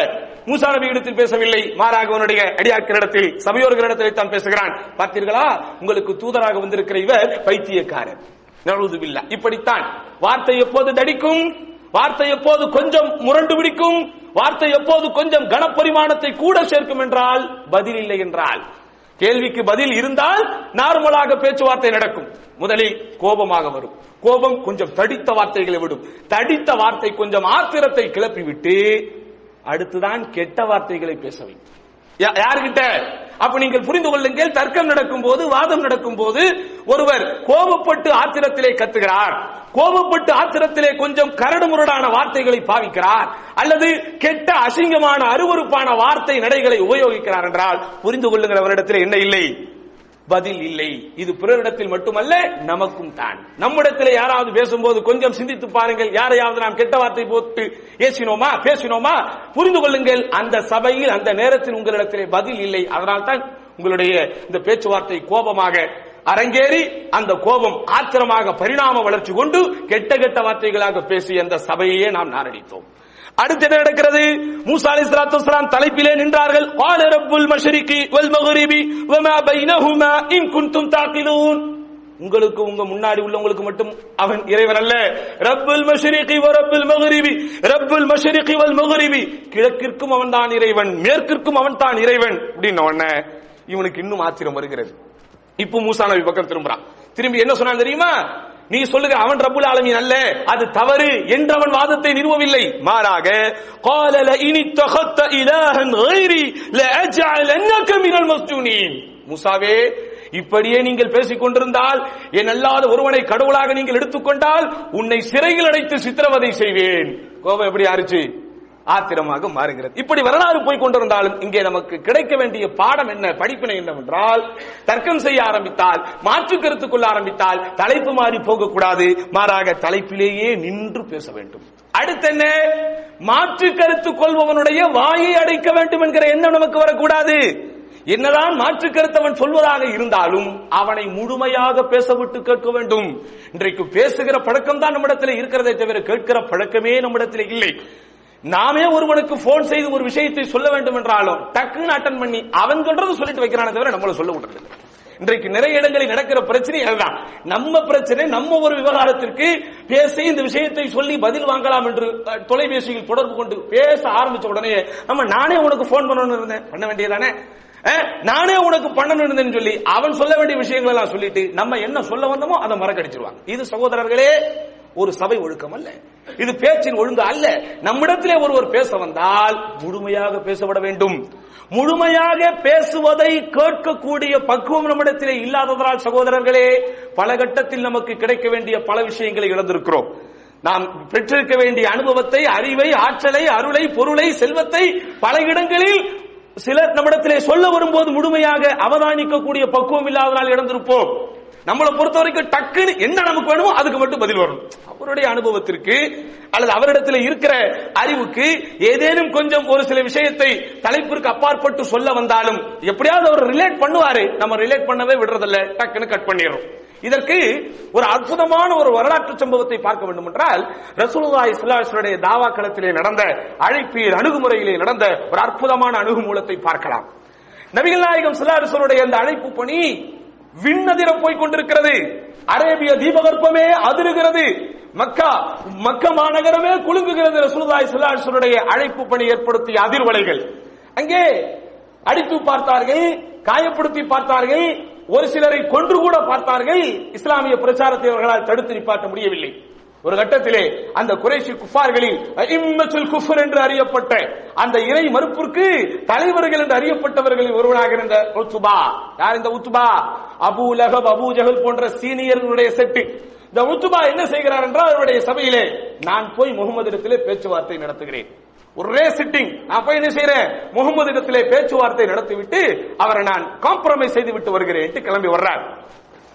மூசா நபி இடத்தில் பேசவில்லை, மாறாக அவனுடைய அடியாட்களிடத்தில், சபையோர்களிடத்தில் தான் பேசுகிறான். பார்த்தீர்களா, உங்களுக்கு தூதராக வந்திருக்கிற இவர் பைத்தியக்காரர். நஊது பில்லாஹ். இப்படித்தான் வார்த்தை எப்போது தடிக்கும், வார்த்தை எப்போது கொஞ்சம் முரண்டு பிடிக்கும், வார்த்தை எப்போது கொஞ்சம் கனப்பரிமாணத்தை கூட சேர்க்கும் என்றால் பதில் இல்லை என்றால். கேள்விக்கு பதில் இருந்தால் நார்மலாக பேச்சுவார்த்தை நடக்கும். முதலில் கோபமாக வரும், கோபம் கொஞ்சம் தடித்த வார்த்தைகளை விடும், தடித்த வார்த்தை கொஞ்சம் ஆத்திரத்தை கிளப்பிவிட்டு அடுத்துதான் கெட்ட வார்த்தைகளை பேசவை. யாருகிட்ட? அப்ப நீங்கள் புரிந்து கொள்ளுங்கள், தர்க்கம் நடக்கும் போது, வாதம் நடக்கும் போது ஒருவர் கோபப்பட்டு ஆத்திரத்திலே கத்துகிறார், கோபப்பட்டு ஆத்திரத்திலே கொஞ்சம் கரடுமுரடான வார்த்தைகளை பாவிக்கிறார், அல்லது கெட்ட அசிங்கமான அருவருப்பான வார்த்தை நடைகளை உபயோகிக்கிறார் என்றால் புரிந்து கொள்ளுங்கள், அவரிடத்தில் என்ன இல்லை? பதில் இல்லை. இது பிறரிடத்தில் மட்டுமல்ல, நமக்கும் தான். நம்மிடத்தில் யாராவது பேசும்போது கொஞ்சம் சிந்தித்து பாருங்கள். யாரையாவது நாம் கெட்ட வார்த்தை போட்டு ஏசினோமா, பேசினோமா, புரிந்து கொள்ளுங்கள், அந்த சபையில் அந்த நேரத்தில் உங்களிடத்திலே பதில் இல்லை. அதனால்தான் உங்களுடைய இந்த பேச்சுவார்த்தை கோபமாக அரங்கேறி அந்த கோபம் ஆத்திரமாக பரிணாம வளர்ச்சி கொண்டு கெட்ட கெட்ட வார்த்தைகளாக பேசி அந்த சபையே நாம் நாரடித்தோம். அடுத்து என்ன நடக்கிறது? மூசா அலைஹிஸ்ஸலாத்து வஸலாம் தலைப்பிலே நின்றார்கள். قال رب المشرق والمغرب وما بينهما ان كنتم تعقلون. உங்களுக்கு உங்க முன்னாடி உள்ளவங்களுக்கு மட்டும் அவன் இறைவன் அல்ல. ரப்புல் மஷ்ரிகி வ ரப்புல் மக்ரிபி, ரப்புல் மஷ்ரிகி வல் மக்ரிபி, கிழக்கிற்கும் அவன் தான் இறைவன், மேற்கிற்கும் அவன் தான் இறைவன் அப்படின்ன உடனே இவனுக்கு இன்னும் ஆச்சரியம் வருகிறது. இப்போ மூசா நபி பக்கம் திரும்புறான். திரும்பி என்ன சொன்னான் தெரியுமா? நீ சொல்லுங்க அவன் ரப்புல் ஆலமீன் அல்ல, அது தவறு என்றவன் வாதத்தை நிறுவவில்லை. மாறாக قال لئن اتخذت إلها غيري لأجعلنك من المسجونين. மூசாவே, இப்படியே நீங்கள் பேசிக் கொண்டிருந்தால், என் அல்லாத ஒருவனை கடவுளாக நீங்கள் எடுத்துக்கொண்டால் உன்னை சிறையில் அடைத்து சித்திரவதை செய்வேன். கோபம் எப்படி ஆறுச்சு? ஆத்திரமாக மாறுகிறது. இப்படி வரலாறு போய் கொண்டிருந்தாலும் இங்கே நமக்கு கிடைக்க வேண்டிய பாடம் என்ன, படிப்பினை என்னவென்றால், தர்க்கம் செய்ய ஆரம்பித்தால், மாற்று கருத்து கொள்ள ஆரம்பித்தால் தலைப்பு மாறி போகக்கூடாது. மாறாக தலைப்பிலேயே நின்று பேச வேண்டும். அடுத்து என்ன? மாற்று கருத்து கொள்பவனுடைய வாயை அடைக்க வேண்டும் என்கிற எண்ணம் நமக்கு வரக்கூடாது. என்னதான் மாற்று கருத்தவன் சொல்வதாக இருந்தாலும் அவனை முழுமையாக பேச விட்டு கேட்க வேண்டும். இன்றைக்கு பேசுகிற பழக்கம் தான் நம்மிடத்தில் இருக்கிறதே தவிர கேட்கிற பழக்கமே நம்மிடத்தில் இல்லை. நாமே ஒருவனுக்கு போன் செய்து ஒரு விஷயத்தை சொல்ல வேண்டும் என்றாலும் டக்குன்னு அட்டன் பண்ணி அவன் சொல்றது சொல்லிட்டு வைக்கிறானே தவிர நம்மள சொல்ல விடுறது. இன்றைக்கு நிறைய இடங்களில் நடக்கிற பிரச்சனை அதுதான். நம்ம பிரச்சனை, நம்ம ஒரு விவகாரத்திற்கு பேசி இந்த விஷயத்தை சொல்லி பதில் வாங்கலாம் என்று தொலைபேசியில் தொடர்பு கொண்டு பேச ஆரம்பிச்ச உடனே நானே உனக்கு போன் பண்ணணும்னு இருந்தேன், பண்ண வேண்டியதானே, நானே உனக்கு பண்ணணும் இருந்தேன்னு சொல்லி அவன் சொல்ல வேண்டிய விஷயங்கள் எல்லாம் சொல்லிட்டு நம்ம என்ன சொல்ல வந்தோமோ அதை மறக்கடிச்சிருவாங்க. இது சகோதரர்களே ஒரு சபை ஒழுக்கம் அல்ல, இது பேச்சின் ஒழுங்கு அல்ல. நம்மிடத்திலே ஒருவர் பேச வந்தால் முழுமையாக பேசப்பட வேண்டும். முழுமையாக பேசுவதை கேட்கக்கூடிய பக்குவம் நம்மிடத்திலே இல்லாததால் சகோதரர்களே பல கட்டத்தில் நமக்கு கிடைக்க வேண்டிய பல விஷயங்களை இழந்திருக்கிறோம். நாம் பெற்றிருக்க வேண்டிய அனுபவத்தை, அறிவை, ஆற்றலை, அருளை, பொருளை, செல்வத்தை பல இடங்களில் சிலர் நம்மிடத்திலே சொல்ல வரும்போது முழுமையாக அவதானிக்கக்கூடிய பக்குவம் இல்லாததால் இழந்திருப்போம். நம்மளை பொறுத்த வரைக்கும் டக்குன்னு என்ன நமக்கு வேணுமோ அதுக்கு மட்டும் பதில் வரும். அவருடைய அனுபவத்திற்கு அல்லது அவரிடத்தில் இருக்கிற அறிவுக்கு ஏதேனும் கொஞ்சம் ஒரு சில விஷயத்தை தலைப்பிற்கு அப்பாற்பட்டு சொல்ல வந்தாலும் எப்படியாவது அவர் ரிலேட் பண்ணுவாரு, நம்ம ரிலேட் பண்ணவே விடுறதில்ல, டக்குன்னு கட் பண்ணிடுறோம். இதற்கு ஒரு அற்புதமான ஒரு வரலாற்று சம்பவத்தை பார்க்க வேண்டும் என்றால், ரசூலுல்லாஹி ஸல்லல்லாஹு அலைஹி வஸல்லம் தாவா களத்திலே நடந்த அழைப்பியல் அணுகுமுறையிலே நடந்த ஒரு அற்புதமான அணுகுமூலத்தை பார்க்கலாம். நபிகள் நாயகம் ஸல்லல்லாஹு அலைஹி வஸல்லம் அந்த அழைப்பு பணி விண்ணதிர போய் கொண்டிருக்கிறது. அரேபிய தீபகற்பமே அதிருகிறது. மக்கா மாநகரமே குலுங்குகிறது. ரசூலுல்லாஹி ஸல்லல்லாஹு அலைஹி வஸல்லம் அழைப்பு பணி ஏற்படுத்திய அதிர்வலைகள் அங்கே அடித்து பார்த்தார்கள், காயப்படுத்தி பார்த்தார்கள், ஒரு சிலரை கொன்று கூட பார்த்தார்கள். இஸ்லாமிய பிரச்சாரத்தை அவர்களால் தடுத்து நிப்பாட்ட முடியவில்லை. ஒரு கட்டத்திலே அந்த குறைஷி குஃபார்களில் இம்மத்துல் குஃபர் என்று அறியப்பட்ட அந்த இறை மறுப்பிற்கு தலைவர்கள் என்று அறியப்பட்டவர்களில் ஒருவனாக இருந்த உத்பா. யார் இந்த உத்பா? அபூ லஹப், அபூ ஜஹல் போன்ற சீனியர்களுடைய செட்டு. இந்த உத்பா என்ன செய்கிறார் என்றால், அவருடைய சபையிலே நான் போய் முகமது இடத்திலே பேச்சுவார்த்தை நடத்துகிறேன். ஒரே சிட்டிங் நான் போய் என்ன செய்யறேன், முகமது இடத்திலே பேச்சுவார்த்தை நடத்திவிட்டு அவரை நான் காம்ப்ரமைஸ் செய்து விட்டு வருகிறேன் கிளம்பி வர்றார்.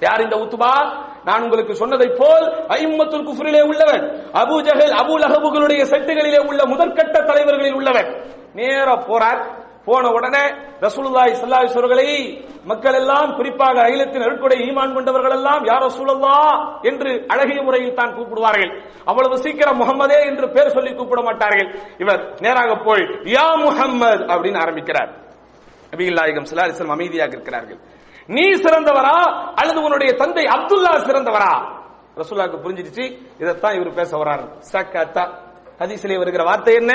யார் இந்த உத்பா? நான் உங்களுக்கு சொன்னதை போல் ஐம்மத்துல் குஃப்ரிலே உள்ளவன், அபூ ஜஹல், அபூ லஹபுகளுடைய செட்டுகளிலே உள்ள முதற்கட்ட தலைவர்களில் உள்ளவன். நேரா போறார். போன உடனே ரசூலுல்லாஹி ஸல்லல்லாஹு அலைஹி வஸல்லம் மக்கள் எல்லாம், குறிப்பாக அகிலத்தின் அருட்கொடை ஈமான் கொண்டவர்கள் எல்லாம் யா ரசூலல்லாஹ் என்று அழகிய முறையில் தான் கூப்பிடுவார்கள். அவ்வளவு சீக்கிரம் முஹம்மதே என்று பேர் சொல்லி கூப்பிட மாட்டார்கள். இவர் நேராக போய் யா முஹம்மது அப்படின்னு ஆரம்பிக்கிறார். நபிகள் நாயகம் ஸல்லல்லாஹு அலைஹி வஸல்லம் அமைதியாக இருக்கிறார்கள். நீ சிறந்தவரா அல்லது உன்னுடைய தந்தை அப்துல்லா சிறந்தவரா? ரசூலுல்லாஹ்க்கு புரிஞ்சிடுச்சு, இதைத்தான் இவர் பேச வரார். சக்கத, ஹதீஸிலே வருகிற வார்த்தை என்ன?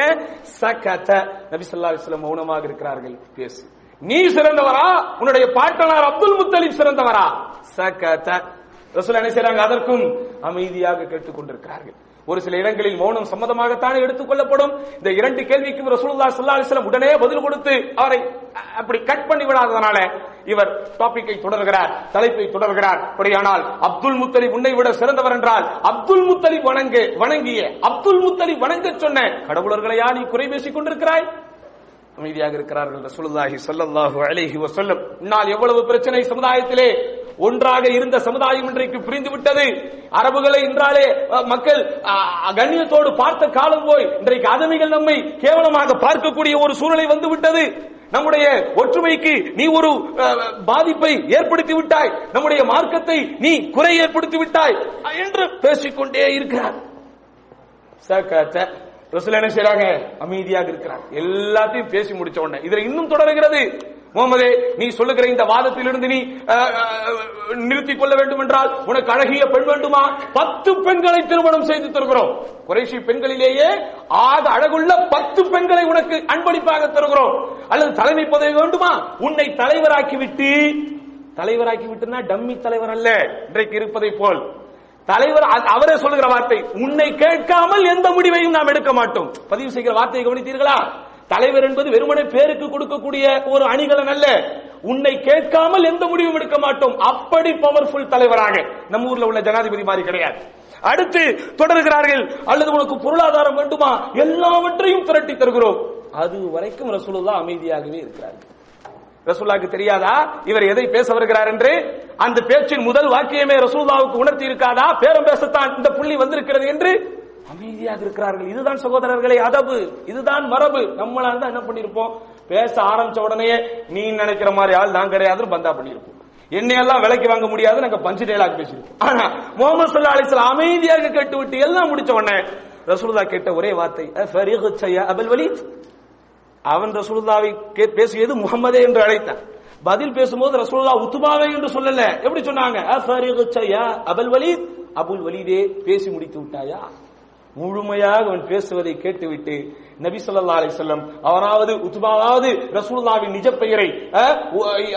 சக்கத. நபி ஸல்லல்லாஹு அலைஹி வஸல்லம் மௌனமாக இருக்கிறார்கள். பேசு. நீ சிறந்தவரா உன்னுடைய பாட்டனார் அப்துல் முத்தலிப் சிறந்தவரா? சக்கத. ரசூலுல்லாஹ் என்ன செய்றாங்க? அதற்கும் அமைதியாக கேட்டுக் கொண்டிருக்கிறார்கள். ஒரு சில இடங்களில் மௌனம் சம்மதமாகத்தானே எடுத்துக் கொள்ளப்படும். இந்த இரண்டு கேள்விக்கும் ரசூலுல்லாஹி ஸல்லல்லாஹு அலைஹி வஸல்லம் உடனே பதில் கொடுத்து அவரை அப்படி கட் பண்ணி விடாததனால இவர் டாபிக்கை தொடர்கிறார், தலைப்பை தொடர்கிறார். அப்படியானால் அப்துல் முத்தலிப் உன்னை விட சிறந்தவர் என்றால் அப்துல் முத்தலிப் வணங்கிய அப்துல் முத்தலிப் வணங்க சொன்ன கடவுளர்களையா நீ குறை பேசிக் கொண்டிருக்கிறாய்? அமைதியாக இருக்கிறார்கள் ரசூலுல்லாஹி ஸல்லல்லாஹு அலைஹி வஸல்லம். முன்னால் எவ்வளவு பிரச்சனை சமுதாயத்திலே ஒன்றாக இருந்த சமுதாயம் இன்றைக்கு பிரிந்து விட்டது. அரபுகளை இன்றாலே மக்கள் கண்ணியத்தோடு பார்த்த காலம் போய் இன்றைக்கு அதமிகள் நம்மை கேவலமாக பார்க்கக்கூடிய ஒரு சூழ்நிலை வந்து விட்டது. நம்முடைய ஒற்றுமைக்கு நீ ஒரு பாதிப்பை ஏற்படுத்தி விட்டாய், நம்முடைய மார்க்கத்தை நீ குறை ஏற்படுத்தி விட்டாய் என்று பேசிக்கொண்டே இருக்கிறார். ரசூல் என்ன செய்றாங்க? அமைதியாக இருக்கிறார். எல்லாத்தையும் பேசி முடிச்ச உடனே இதுல இன்னும் தொடர்கிறது. முகமதே, நீ சொல்லுகிற இந்த வாதத்திலிருந்து நீ நிறுத்திக் கொள்ள வேண்டும் என்றால் உனக்கு அழகிய பெண் வேண்டுமா? 10 பெண்களை திருமணம் செய்து தருகிறோம். குறைஷி பெண்களிலேயே ஆக அழகுள்ள 10 பெண்களை உனக்கு அன்பளிப்பாக தருகிறோம். அல்லது தலைமை பதவி வேண்டுமா? உன்னை தலைவராக்கி விட்டுனா டம்மி தலைவர் அல்ல இன்றைக்கு இருப்பதை போல் தலைவர். அவரே சொல்லுகிற வார்த்தை, உன்னை கேட்காமல் எந்த முடிவையும் நாம் எடுக்க மாட்டோம். பதிவு செய்கிற வார்த்தையை கவனித்தீர்களா? தலைவர் என்பது வெறுமனே பேருக்கு கொடுக்கக்கூடிய ஒரு அணிகலன் அல்ல. உன்னை கேட்காமல் எந்த முடிவும் எடுக்க மாட்டோம். அப்படி பவர்ஃபுல் தலைவராக நம்ம ஊர்ல உள்ள ஜனாதிபதி மாதிரி கிடையாது. அடுத்து தொடர்கிறார்கள், அல்லது உனக்கு பொருளாதாரம் வேண்டுமா? எல்லாவற்றையும் திரட்டி தருகிறோம். அது வரைக்கும் ரசூலுல்லாஹ் அமைதியாகவே இருக்கிறார்கள். ரசூலுல்லாஹ்க்கு தெரியாதா இவர் எதை பேச வருகிறார் என்று? அந்த பேச்சின் முதல் வாக்கியமே ரசூலுல்லாஹ்வுக்கு உணர்த்தி இருக்காதா பேரம் பேசத்தான் இந்த புள்ளி வந்திருக்கிறது என்று? அமைதியாக இருக்கிறார்கள். இதுதான் சகோதரர்களே அதபு, இதுதான் மரபு. நம்மளா இருந்தா என்ன பண்ணிருப்போம்? பேச ஆரம்பிச்ச உடனே நீ நினைக்கிற மாதிரி ஆள் நான் கிடையாது பந்தா பண்ணிருப்போம். என்னையெல்லாம் விலைக்கு வாங்க முடியாது நாங்க பஞ்சு டயலாக் பேசிருப்போம். ஆனா முஹம்மது ஸல்லல்லாஹு அலைஹி வஸல்லம் அமைதியாக கேட்டு விட்டு எல்லாம் முடிச்ச உடனே ரசூலுல்லாஹ் கேட்ட ஒரே வார்த்தை ஃபரீகுச்ச யா அபுல் வலீத். அவன் ரசூலுல்லாஹ்வை பேசியது முஹம்மதே என்று அழைத்தான். பதில் பேசும்போது ரசூலுல்லாஹ் உத்பாவே என்று சொல்லல. எப்படி சொன்னாங்க? ஃபரீகுச்ச யா அபுல் வலீத், அபுல் வலீதே பேசி முடித்து விட்டாயா? முழுமையாக அவன் பேசுவதை கேட்டுவிட்டு நபி ஸல்லல்லாஹு அலைஹி வஸல்லம் அவராவது உத்பாவாவது ரசூலுல்லாஹ்வின் நிஜ பெயரை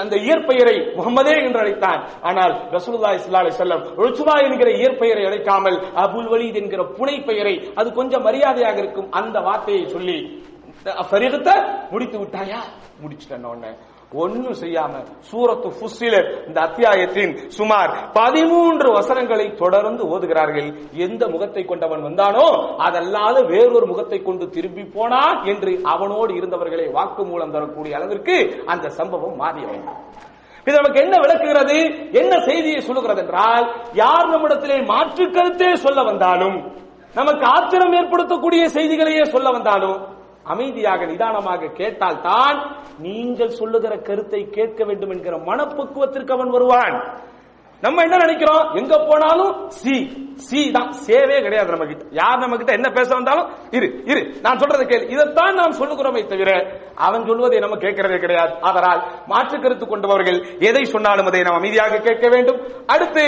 அந்த இயற்பெயரை முஹம்மதே என்று அழைத்தான். ஆனால் ரசூலுல்லாஹி ஸல்லல்லாஹு அலைஹி வஸல்லம் உத்பா என்கிற இயற்பெயரை அழைக்காமல் அபுல் வலீத் என்கிற புனை பெயரை, அது கொஞ்சம் மரியாதையாக இருக்கும் அந்த வார்த்தையை சொல்லி ஃபரீகத்த முடித்து விட்டாயா? முடிச்சிட்டேன். உடனே ஒன்னும் செய்யாம சூரத்து ஃபுஸ்ஸிலத் இந்த அத்தியாயத்தின் சுமார் 13 வசனங்களை தொடர்ந்து ஓதுகிறார்கள். எந்த முகத்தை கொண்டவன் வந்தானோ அதல்லாத வேறொரு முகத்தை கொண்டு திரும்பி போனான் என்று அவனோடு இருந்தவர்களை வாக்குமூலம் தரக்கூடிய அளவிற்கு அந்த சம்பவம் மாறியவை. இது நமக்கு என்ன விளக்குகிறது, என்ன செய்தியை சொல்லுகிறது என்றால், யார் நம்மிடத்திலே மாற்று கருத்தே சொல்ல வந்தாலும், நமக்கு ஆச்சரியம் ஏற்படுத்தக்கூடிய செய்திகளையே சொல்ல வந்தாலும் அமைதியாக நிதானமாக கேட்டால் தான் நீங்கள் சொல்லுகிற கருத்தை கேட்க வேண்டும் என்கிற மனப்பக்குவத்திற்கு அவன் வருவான். நம்ம என்ன நினைக்கிறோம்? எங்க போனாலும் சி தான், சேவே கிடையாது நம்ம கிட்ட. யார் நம்ம கிட்ட என்ன பேச வந்தாலும் இரு நான் சொல்றதை கேளு, இதைத்தான் நாம் சொல்லுகிறோமே தவிர அவன் சொல்வதை நம்ம கேட்கிறதே கிடையாது. அதனால் மாற்று கருத்து கொண்டவர்கள் எதை சொன்னாலும் அதை நாம் அமைதியாக கேட்க வேண்டும். அடுத்து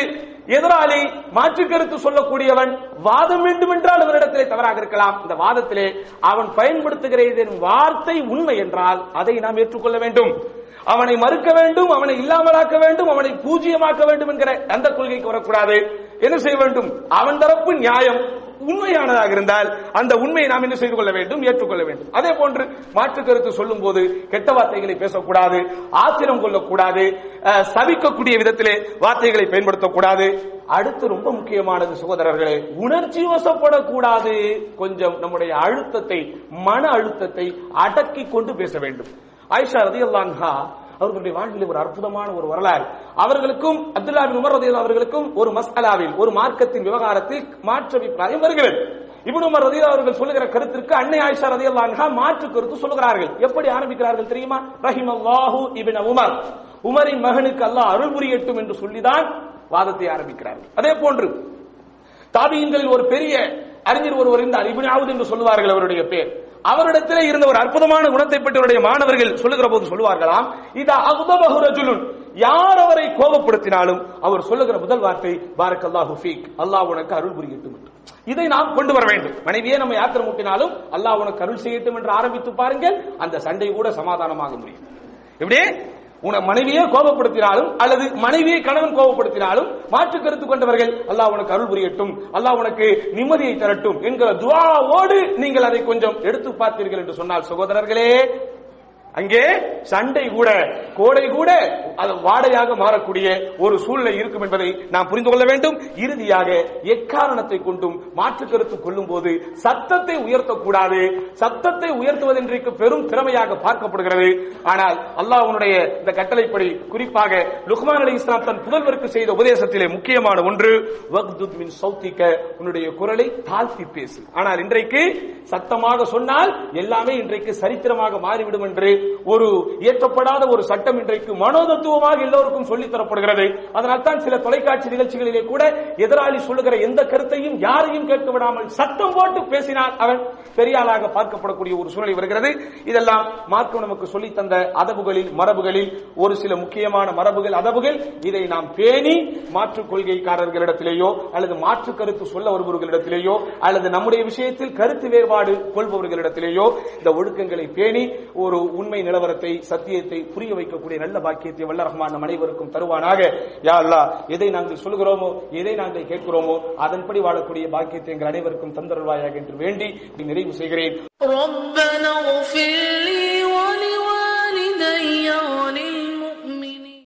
எதிராளி மாற்று கருத்து சொல்லக்கூடியவன் வாதம் வேண்டும் என்றால் அவரிடத்திலே தவறாக இருக்கலாம். இந்த வாதத்திலே அவன் பயன்படுத்துகிற இதன் வார்த்தை உண்மை என்றால் அதை நாம் ஏற்றுக்கொள்ள வேண்டும். அவனை மறுக்க வேண்டும், அவனை இல்லாமலாக்க வேண்டும், அவனை பூஜ்ஜியமாக்க வேண்டும் என்கிற அந்த கொள்கைக்கு வரக்கூடாது. என்ன செய்ய வேண்டும்? அவன் தரப்பு நியாயம் உண்மையானதாக இருந்தால் அந்த உண்மையை நாம் என்ன செய்து கொள்ள வேண்டும்? ஏற்றுக்கொள்ள வேண்டும். அதே போன்று மாற்று கருத்து சொல்லும் போது கெட்ட வார்த்தைகளை பேசக்கூடாது, ஆத்திரம் கொள்ளக்கூடாது, சபிக்கக்கூடிய விதத்திலே வார்த்தைகளை பயன்படுத்தக்கூடாது. அடுத்து ரொம்ப முக்கியமானது சகோதரர்களே, உணர்ச்சி வசப்படக்கூடாது. கொஞ்சம் நம்முடைய அழுத்தத்தை, மன அழுத்தத்தை அடக்கி கொண்டு பேச வேண்டும். ஆயிஷா ரலியல்லாஹு அன்ஹா அவர்களுடைய வாழ்வில் ஒரு அற்புதமான ஒரு வரலாறு. அவர்களுக்கும் அப்துல்லா பின் உமர் ரலியல்லாஹு அவர்களுக்கும் ஒரு மஸ்அலாவில், ஒரு மார்க்கத்தின் விவகாரத்தில் மாற்று அபிப்பிராயம் வருகிறது. இப்னு உமர் ரலியல்லாஹு அவர்கள் சொல்லுகிற கருத்திற்கு அன்னை ஆயிஷா ரலியல்லாஹு அன்ஹா மாற்று கருத்து சொல்லுகிறார்கள். எப்படி ஆரம்பிக்கிறார்கள் தெரியுமா? ரஹிமல்லாஹு இப்னு உமர், உமரின் மகனுக்கு அல்லாஹ் அருள் புரியட்டும் என்று சொல்லிதான் வாதத்தை ஆரம்பிக்கிறார்கள். அதே போன்று தாபியீன்களில் ஒரு பெரிய அறிஞர் ஒருவர் இருந்தார், இப்னு அவுத் என்று சொல்லுவார்கள் அவருடைய பேர். அவரிடத்திலே இருந்த ஒரு அற்புதமான குணத்தை பற்றி மாணவர்கள் சொல்லுகிற போது சொல்லுவார்களாம், இதா அக்தபஹு ரஜுலுன், யார் அவரை கோபப்படுத்தினாலும் அவர் சொல்லுகிற முதல் வார்த்தை பாரக்கல்லாஹு ஃபீக், அல்லாஹ் உனக்கு அருள் புரியட்டும் என்று. இதை நாம் கொண்டு வர வேண்டும். மனைவியே நம்ம ஆத்திரமூட்டினாலும் அல்லாஹ் உனக்கு அருள் செய்யட்டும் என்று ஆரம்பித்து பாருங்கள், அந்த சண்டை கூட சமாதானமாக முடியும். இப்படியே மனைவியே கோபப்படுத்தினாலும் அல்லது மனைவியை கணவன் கோபப்படுத்தினாலும் மாற்று கருத்து கொண்டவர்கள் அல்லாஹ் உனக்கு அருள் புரியட்டும், அல்லாஹ் உனக்கு நிம்மதியை தரட்டும் என்கிற துஆவோடு நீங்கள் அதை கொஞ்சம் எடுத்து பார்த்தீர்கள் என்று சொன்னால் சகோதரர்களே, அங்கே சண்டை கூட, கோடை கூட அது வாடையாக மாறக்கூடிய ஒரு சூழ்நிலை இருக்கும் என்பதை நாம் புரிந்து கொள்ள வேண்டும். இறுதியாக எக்காரணத்தை கொண்டும் மாற்று கருத்து கொள்ளும் போது சத்தத்தை உயர்த்தக்கூடாது. சத்தத்தை உயர்த்துவது இன்றைக்கு பெரும் திறமையாக பார்க்கப்படுகிறது. ஆனால் அல்லாஹ்வுடைய இந்த கட்டளைப்படி குறிப்பாக லுக்மான் அலைஹிஸ்ஸலாம் தன் புதல்வருக்கு செய்த உபதேசத்திலே முக்கியமான ஒன்று, வக்துத் மின் சௌத்திக, உன்னுடைய குரலை தாழ்த்தி பேசு. ஆனால் இன்றைக்கு சத்தமாக சொன்னால் எல்லாமே இன்றைக்கு சரித்திரமாக மாறிவிடும் என்று ஒரு இயற்றப்படாத ஒரு சட்டம் இன்றைக்கு மனோதத்துவமாக எல்லோருக்கும் சொல்லித் தரப்படுகிறது. அதனால் தான் சில தொலைக்காட்சி நிகழ்ச்சிகளிலே கூட எதிராளி சொல்லுகிற எந்த கருத்தையும் யாரையும் கேட்க விடாமல் சத்தம் போட்டு பேசினால் அவன் பெரிய ஆளாக பார்க்கப்படக்கூடிய ஒரு சூழ்நிலை வருகிறது. இதெல்லாம் மார்க்கம் நமக்கு சொல்லி தந்த அதபுகளில், மரபுகளில் ஒரு சில முக்கியமான மரபுகள், அதபுகள். இதை நாம் பேணி மாற்றுக் கொள்கைக்காரர்களிடத்திலேயோ அல்லது மாற்று கருத்து சொல்ல வருபவர்களிடத்திலேயோ அல்லது நம்முடைய விஷயத்தில் கருத்து வேறுபாடு கொள்பவர்களிடத்திலேயோ இந்த ஒழுக்கங்களை பேணி ஒரு உண்மை நிலவரத்தை, சத்தியத்தை புரிய வைக்கக்கூடிய நல்ல பாக்கியத்தை வல்ல ரஹ்மான் நம் அனைவருக்கும் தருவானாக. யா அல்லாஹ், எதை நாங்கள் சொல்கிறோமோ, எதை நாங்கள் கேட்கிறோமோ அதன்படி வாழக்கூடிய பாக்கியத்தை எங்கள் அனைவருக்கும் தந்தருள்வாயாக என்று வேண்டி நிறைவு செய்கிறேன்.